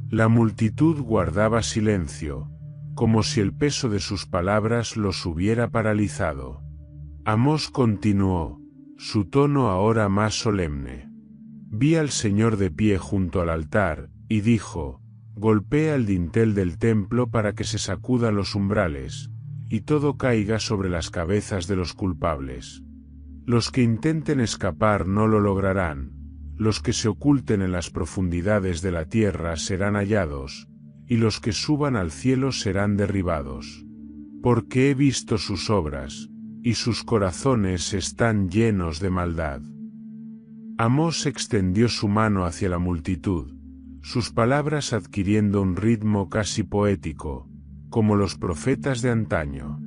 La multitud guardaba silencio, como si el peso de sus palabras los hubiera paralizado. Amós continuó, su tono ahora más solemne. Vi al Señor de pie junto al altar, y dijo, golpea el dintel del templo para que se sacudan los umbrales, y todo caiga sobre las cabezas de los culpables. Los que intenten escapar no lo lograrán, los que se oculten en las profundidades de la tierra serán hallados, y los que suban al cielo serán derribados. Porque he visto sus obras, y sus corazones están llenos de maldad. Amós extendió su mano hacia la multitud, sus palabras adquiriendo un ritmo casi poético, como los profetas de antaño.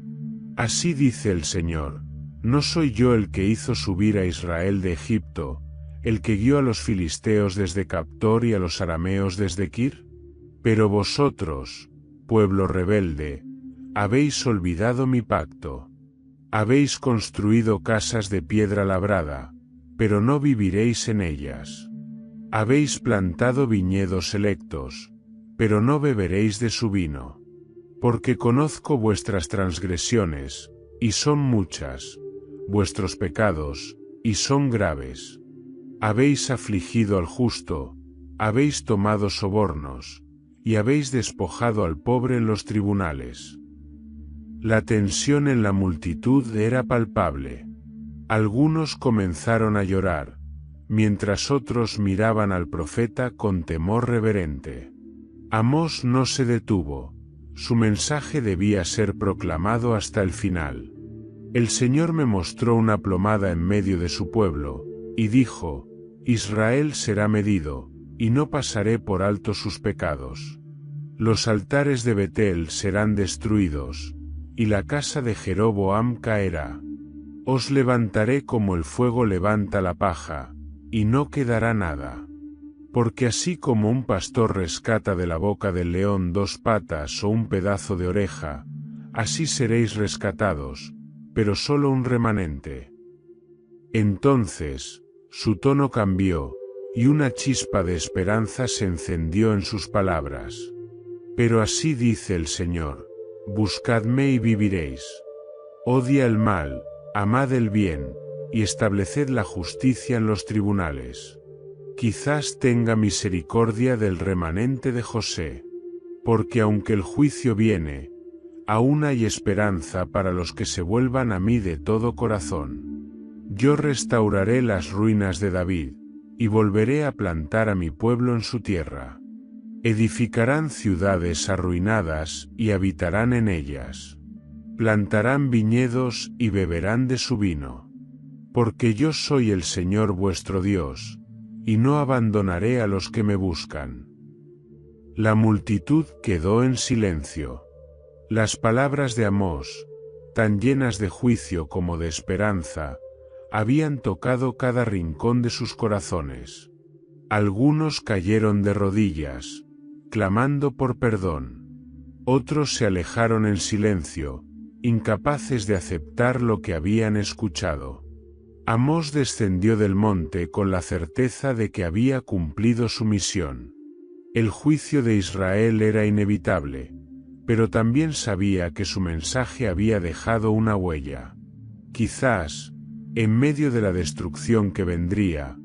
Así dice el Señor, ¿no soy yo el que hizo subir a Israel de Egipto, el que guió a los filisteos desde Captor y a los arameos desde Kir? Pero vosotros, pueblo rebelde, habéis olvidado mi pacto. Habéis construido casas de piedra labrada, pero no viviréis en ellas. Habéis plantado viñedos selectos, pero no beberéis de su vino. Porque conozco vuestras transgresiones, y son muchas, vuestros pecados, y son graves. Habéis afligido al justo, habéis tomado sobornos, y habéis despojado al pobre en los tribunales. La tensión en la multitud era palpable. Algunos comenzaron a llorar, mientras otros miraban al profeta con temor reverente. Amós no se detuvo, su mensaje debía ser proclamado hasta el final. El Señor me mostró una plomada en medio de su pueblo, y dijo, Israel será medido, y no pasaré por alto sus pecados. Los altares de Betel serán destruidos, y la casa de Jeroboam caerá. Os levantaré como el fuego levanta la paja, y no quedará nada. Porque así como un pastor rescata de la boca del león 2 patas o un pedazo de oreja, así seréis rescatados, pero solo un remanente. Entonces, su tono cambió, y una chispa de esperanza se encendió en sus palabras. Pero así dice el Señor, buscadme y viviréis. Odia el mal, amad el bien, y estableced la justicia en los tribunales. Quizás tenga misericordia del remanente de José. Porque aunque el juicio viene, aún hay esperanza para los que se vuelvan a mí de todo corazón. Yo restauraré las ruinas de David, y volveré a plantar a mi pueblo en su tierra. Edificarán ciudades arruinadas y habitarán en ellas. Plantarán viñedos y beberán de su vino. Porque yo soy el Señor vuestro Dios, y no abandonaré a los que me buscan. La multitud quedó en silencio. Las palabras de Amós, tan llenas de juicio como de esperanza, habían tocado cada rincón de sus corazones. Algunos cayeron de rodillas, clamando por perdón. Otros se alejaron en silencio, incapaces de aceptar lo que habían escuchado. Amós descendió del monte con la certeza de que había cumplido su misión. El juicio de Israel era inevitable, pero también sabía que su mensaje había dejado una huella. Quizás, en medio de la destrucción que vendría,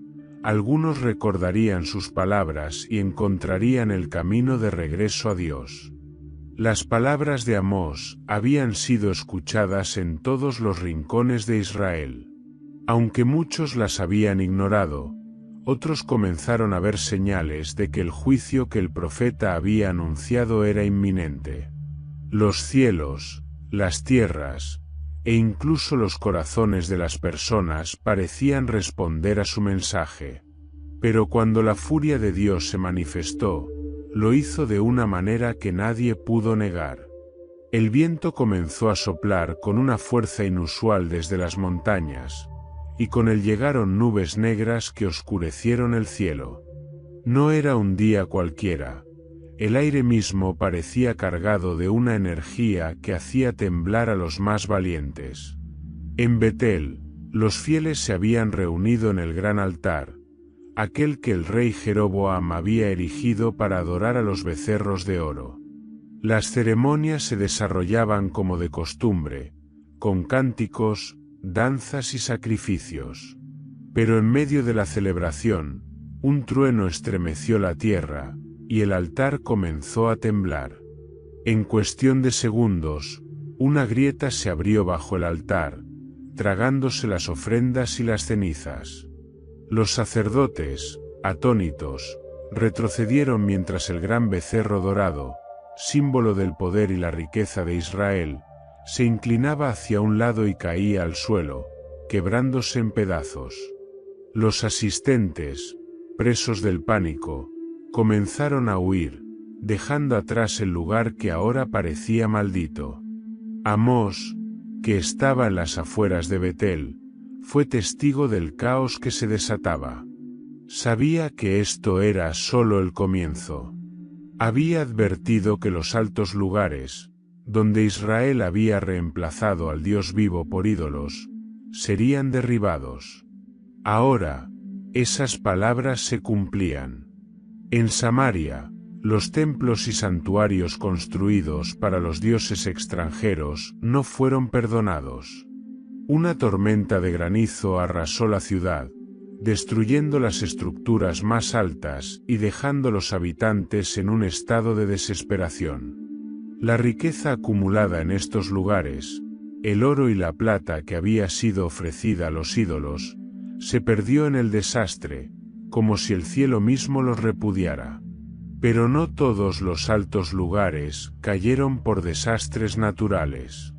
algunos recordarían sus palabras y encontrarían el camino de regreso a Dios. Las palabras de Amós habían sido escuchadas en todos los rincones de Israel. Aunque muchos las habían ignorado, otros comenzaron a ver señales de que el juicio que el profeta había anunciado era inminente. Los cielos, las tierras, e incluso los corazones de las personas parecían responder a su mensaje. Pero cuando la furia de Dios se manifestó, lo hizo de una manera que nadie pudo negar. El viento comenzó a soplar con una fuerza inusual desde las montañas, y con él llegaron nubes negras que oscurecieron el cielo. No era un día cualquiera. El aire mismo parecía cargado de una energía que hacía temblar a los más valientes. En Betel, los fieles se habían reunido en el gran altar, aquel que el rey Jeroboam había erigido para adorar a los becerros de oro. Las ceremonias se desarrollaban como de costumbre, con cánticos, danzas y sacrificios. Pero en medio de la celebración, un trueno estremeció la tierra, y el altar comenzó a temblar. En cuestión de segundos, una grieta se abrió bajo el altar, tragándose las ofrendas y las cenizas. Los sacerdotes, atónitos, retrocedieron mientras el gran becerro dorado, símbolo del poder y la riqueza de Israel, se inclinaba hacia un lado y caía al suelo, quebrándose en pedazos. Los asistentes, presos del pánico, comenzaron a huir, dejando atrás el lugar que ahora parecía maldito. Amós, que estaba en las afueras de Betel, fue testigo del caos que se desataba. Sabía que esto era solo el comienzo. Había advertido que los altos lugares, donde Israel había reemplazado al Dios vivo por ídolos, serían derribados. Ahora, esas palabras se cumplían. En Samaria, los templos y santuarios construidos para los dioses extranjeros no fueron perdonados. Una tormenta de granizo arrasó la ciudad, destruyendo las estructuras más altas y dejando a los habitantes en un estado de desesperación. La riqueza acumulada en estos lugares, el oro y la plata que había sido ofrecida a los ídolos, se perdió en el desastre, como si el cielo mismo los repudiara. Pero no todos los altos lugares cayeron por desastres naturales.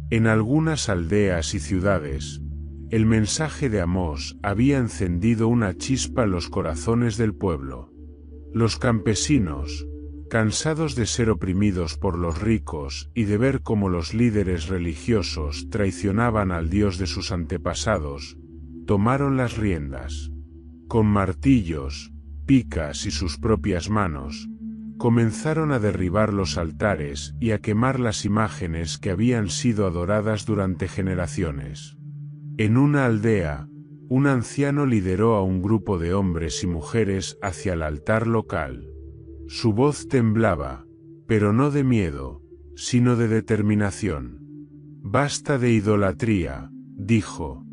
En algunas aldeas y ciudades, el mensaje de Amós había encendido una chispa en los corazones del pueblo. Los campesinos, cansados de ser oprimidos por los ricos y de ver cómo los líderes religiosos traicionaban al Dios de sus antepasados, tomaron las riendas. Con martillos, picas y sus propias manos, comenzaron a derribar los altares y a quemar las imágenes que habían sido adoradas durante generaciones. En una aldea, un anciano lideró a un grupo de hombres y mujeres hacia el altar local. Su voz temblaba, pero no de miedo, sino de determinación. «Basta de idolatría», dijo.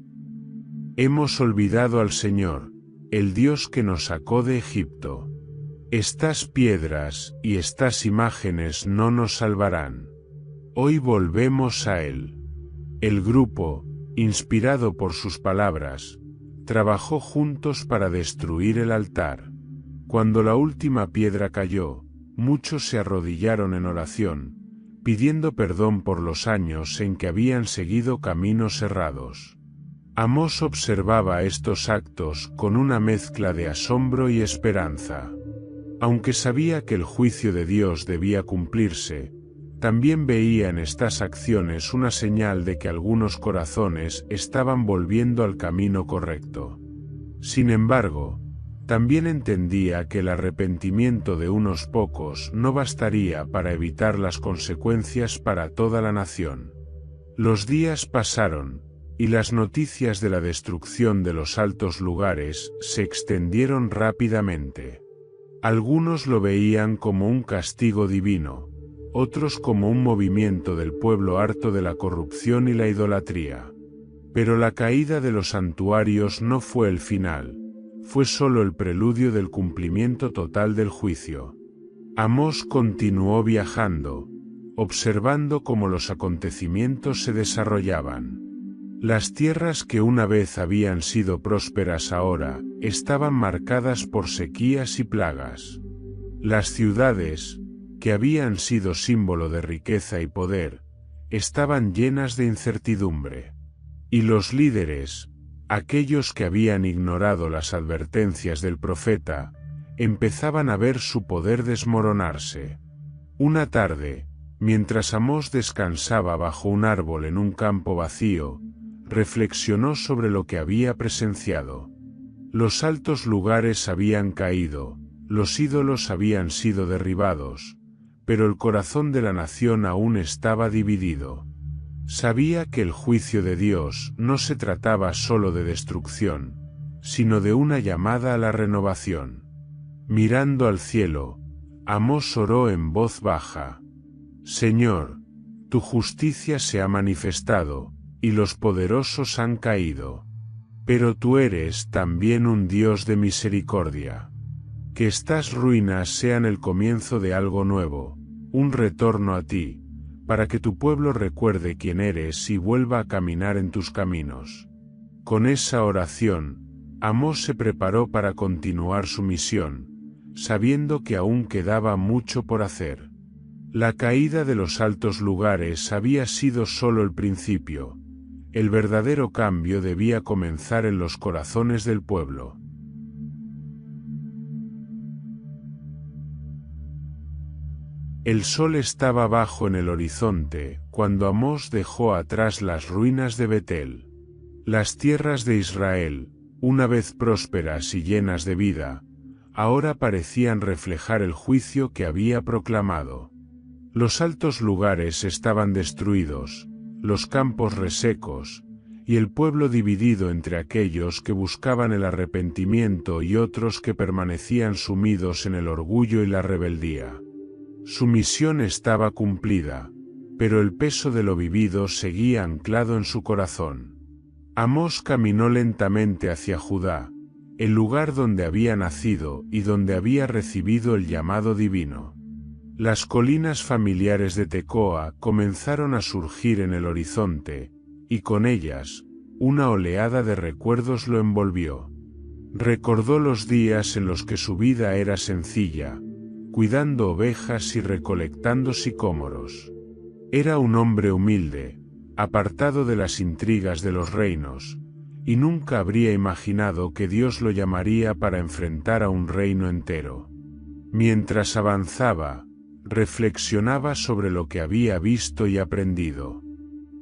«Hemos olvidado al Señor, el Dios que nos sacó de Egipto. Estas piedras y estas imágenes no nos salvarán. Hoy volvemos a Él». El grupo, inspirado por sus palabras, trabajó juntos para destruir el altar. Cuando la última piedra cayó, muchos se arrodillaron en oración, pidiendo perdón por los años en que habían seguido caminos errados. Amós observaba estos actos con una mezcla de asombro y esperanza. Aunque sabía que el juicio de Dios debía cumplirse, también veía en estas acciones una señal de que algunos corazones estaban volviendo al camino correcto. Sin embargo, también entendía que el arrepentimiento de unos pocos no bastaría para evitar las consecuencias para toda la nación. Los días pasaron, y las noticias de la destrucción de los altos lugares se extendieron rápidamente. Algunos lo veían como un castigo divino, otros como un movimiento del pueblo harto de la corrupción y la idolatría. Pero la caída de los santuarios no fue el final, fue solo el preludio del cumplimiento total del juicio. Amós continuó viajando, observando cómo los acontecimientos se desarrollaban. Las tierras que una vez habían sido prósperas ahora estaban marcadas por sequías y plagas. Las ciudades, que habían sido símbolo de riqueza y poder, estaban llenas de incertidumbre. Y los líderes, aquellos que habían ignorado las advertencias del profeta, empezaban a ver su poder desmoronarse. Una tarde, mientras Amós descansaba bajo un árbol en un campo vacío, reflexionó sobre lo que había presenciado. Los altos lugares habían caído, los ídolos habían sido derribados, pero el corazón de la nación aún estaba dividido. Sabía que el juicio de Dios no se trataba solo de destrucción, sino de una llamada a la renovación. Mirando al cielo, Amós oró en voz baja: Señor, tu justicia se ha manifestado, y los poderosos han caído. Pero tú eres también un Dios de misericordia. Que estas ruinas sean el comienzo de algo nuevo, un retorno a ti, para que tu pueblo recuerde quién eres y vuelva a caminar en tus caminos. Con esa oración, Amós se preparó para continuar su misión, sabiendo que aún quedaba mucho por hacer. La caída de los altos lugares había sido solo el principio. El verdadero cambio debía comenzar en los corazones del pueblo. El sol estaba bajo en el horizonte, cuando Amós dejó atrás las ruinas de Betel. Las tierras de Israel, una vez prósperas y llenas de vida, ahora parecían reflejar el juicio que había proclamado. Los altos lugares estaban destruidos, los campos resecos, y el pueblo dividido entre aquellos que buscaban el arrepentimiento y otros que permanecían sumidos en el orgullo y la rebeldía. Su misión estaba cumplida, pero el peso de lo vivido seguía anclado en su corazón. Amós caminó lentamente hacia Judá, el lugar donde había nacido y donde había recibido el llamado divino. Las colinas familiares de Tecoa comenzaron a surgir en el horizonte, y con ellas, una oleada de recuerdos lo envolvió. Recordó los días en los que su vida era sencilla, cuidando ovejas y recolectando sicómoros. Era un hombre humilde, apartado de las intrigas de los reinos, y nunca habría imaginado que Dios lo llamaría para enfrentar a un reino entero. Mientras avanzaba, reflexionaba sobre lo que había visto y aprendido.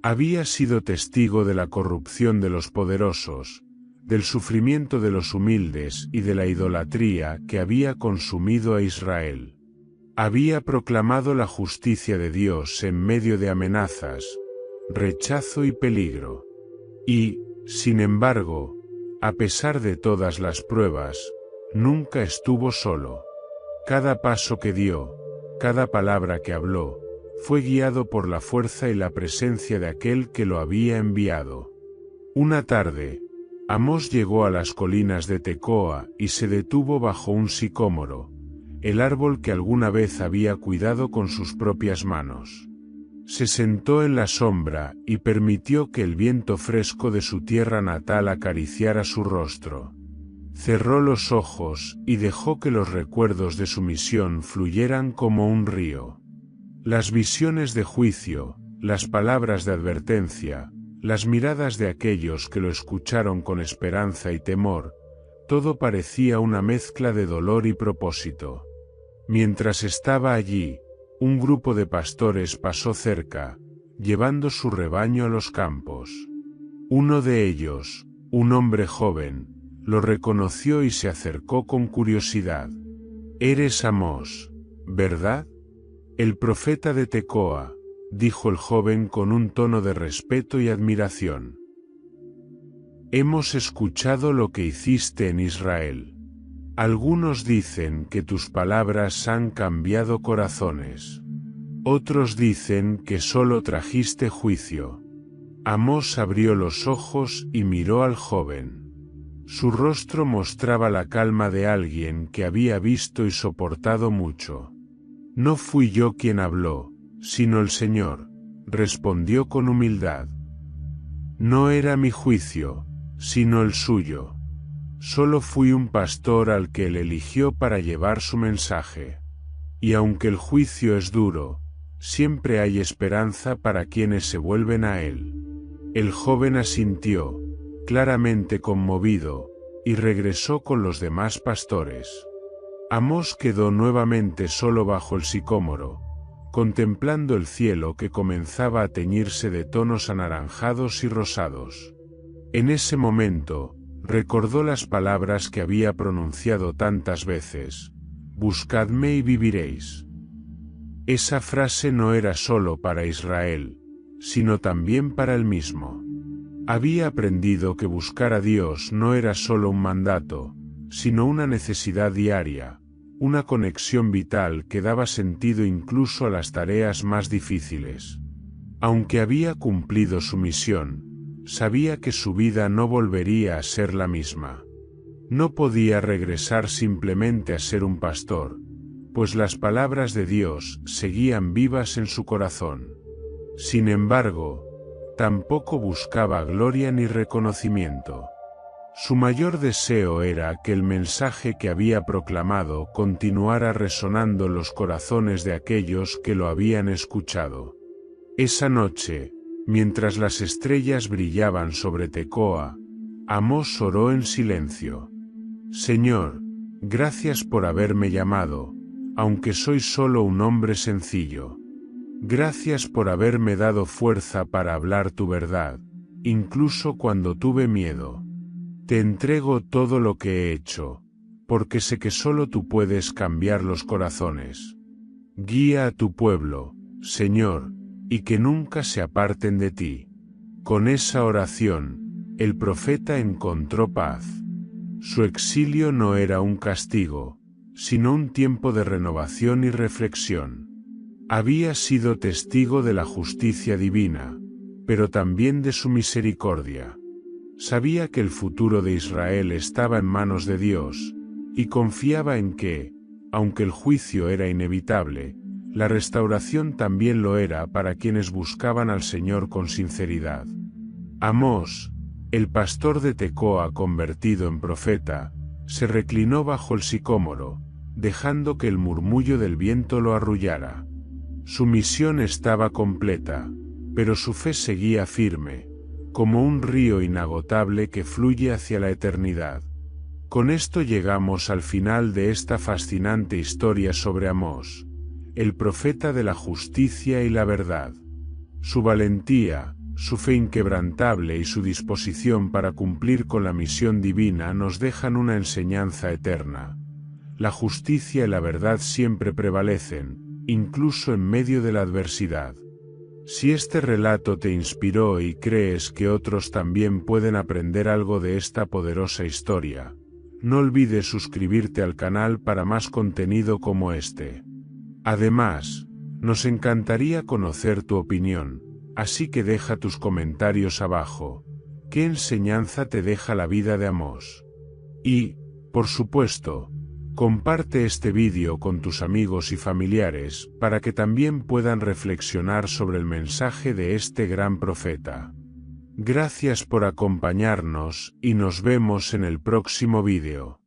Había sido testigo de la corrupción de los poderosos, del sufrimiento de los humildes y de la idolatría que había consumido a Israel. Había proclamado la justicia de Dios en medio de amenazas, rechazo y peligro. Y, sin embargo, a pesar de todas las pruebas, nunca estuvo solo. Cada paso que dio, cada palabra que habló, fue guiado por la fuerza y la presencia de aquel que lo había enviado. Una tarde, Amós llegó a las colinas de Tecoa y se detuvo bajo un sicómoro, el árbol que alguna vez había cuidado con sus propias manos. Se sentó en la sombra y permitió que el viento fresco de su tierra natal acariciara su rostro. Cerró los ojos y dejó que los recuerdos de su misión fluyeran como un río. Las visiones de juicio, las palabras de advertencia, las miradas de aquellos que lo escucharon con esperanza y temor, todo parecía una mezcla de dolor y propósito. Mientras estaba allí, un grupo de pastores pasó cerca, llevando su rebaño a los campos. Uno de ellos, un hombre joven, lo reconoció y se acercó con curiosidad. «Eres Amós, ¿verdad? El profeta de Tecoa», dijo el joven con un tono de respeto y admiración. «Hemos escuchado lo que hiciste en Israel. Algunos dicen que tus palabras han cambiado corazones. Otros dicen que solo trajiste juicio». Amós abrió los ojos y miró al joven. Su rostro mostraba la calma de alguien que había visto y soportado mucho. «No fui yo quien habló, sino el Señor», respondió con humildad. «No era mi juicio, sino el suyo. Solo fui un pastor al que él eligió para llevar su mensaje. Y aunque el juicio es duro, siempre hay esperanza para quienes se vuelven a él». El joven asintió, claramente conmovido, y regresó con los demás pastores. Amós quedó nuevamente solo bajo el sicómoro, contemplando el cielo que comenzaba a teñirse de tonos anaranjados y rosados. En ese momento, recordó las palabras que había pronunciado tantas veces: «Buscadme y viviréis». Esa frase no era solo para Israel, sino también para él mismo. Había aprendido que buscar a Dios no era solo un mandato, sino una necesidad diaria, una conexión vital que daba sentido incluso a las tareas más difíciles. Aunque había cumplido su misión, sabía que su vida no volvería a ser la misma. No podía regresar simplemente a ser un pastor, pues las palabras de Dios seguían vivas en su corazón. Sin embargo, tampoco buscaba gloria ni reconocimiento. Su mayor deseo era que el mensaje que había proclamado continuara resonando en los corazones de aquellos que lo habían escuchado. Esa noche, mientras las estrellas brillaban sobre Tecoa, Amós oró en silencio. «Señor, gracias por haberme llamado, aunque soy solo un hombre sencillo. Gracias por haberme dado fuerza para hablar tu verdad, incluso cuando tuve miedo. Te entrego todo lo que he hecho, porque sé que solo tú puedes cambiar los corazones. Guía a tu pueblo, Señor, y que nunca se aparten de ti». Con esa oración, el profeta encontró paz. Su exilio no era un castigo, sino un tiempo de renovación y reflexión. Había sido testigo de la justicia divina, pero también de su misericordia. Sabía que el futuro de Israel estaba en manos de Dios, y confiaba en que, aunque el juicio era inevitable, la restauración también lo era para quienes buscaban al Señor con sinceridad. Amós, el pastor de Tecoa convertido en profeta, se reclinó bajo el sicómoro, dejando que el murmullo del viento lo arrullara. Su misión estaba completa, pero su fe seguía firme, como un río inagotable que fluye hacia la eternidad. Con esto llegamos al final de esta fascinante historia sobre Amós, el profeta de la justicia y la verdad. Su valentía, su fe inquebrantable y su disposición para cumplir con la misión divina nos dejan una enseñanza eterna. La justicia y la verdad siempre prevalecen, incluso en medio de la adversidad. Si este relato te inspiró y crees que otros también pueden aprender algo de esta poderosa historia, no olvides suscribirte al canal para más contenido como este. Además, nos encantaría conocer tu opinión, así que deja tus comentarios abajo. ¿Qué enseñanza te deja la vida de Amós? Y, por supuesto, comparte este vídeo con tus amigos y familiares para que también puedan reflexionar sobre el mensaje de este gran profeta. Gracias por acompañarnos y nos vemos en el próximo vídeo.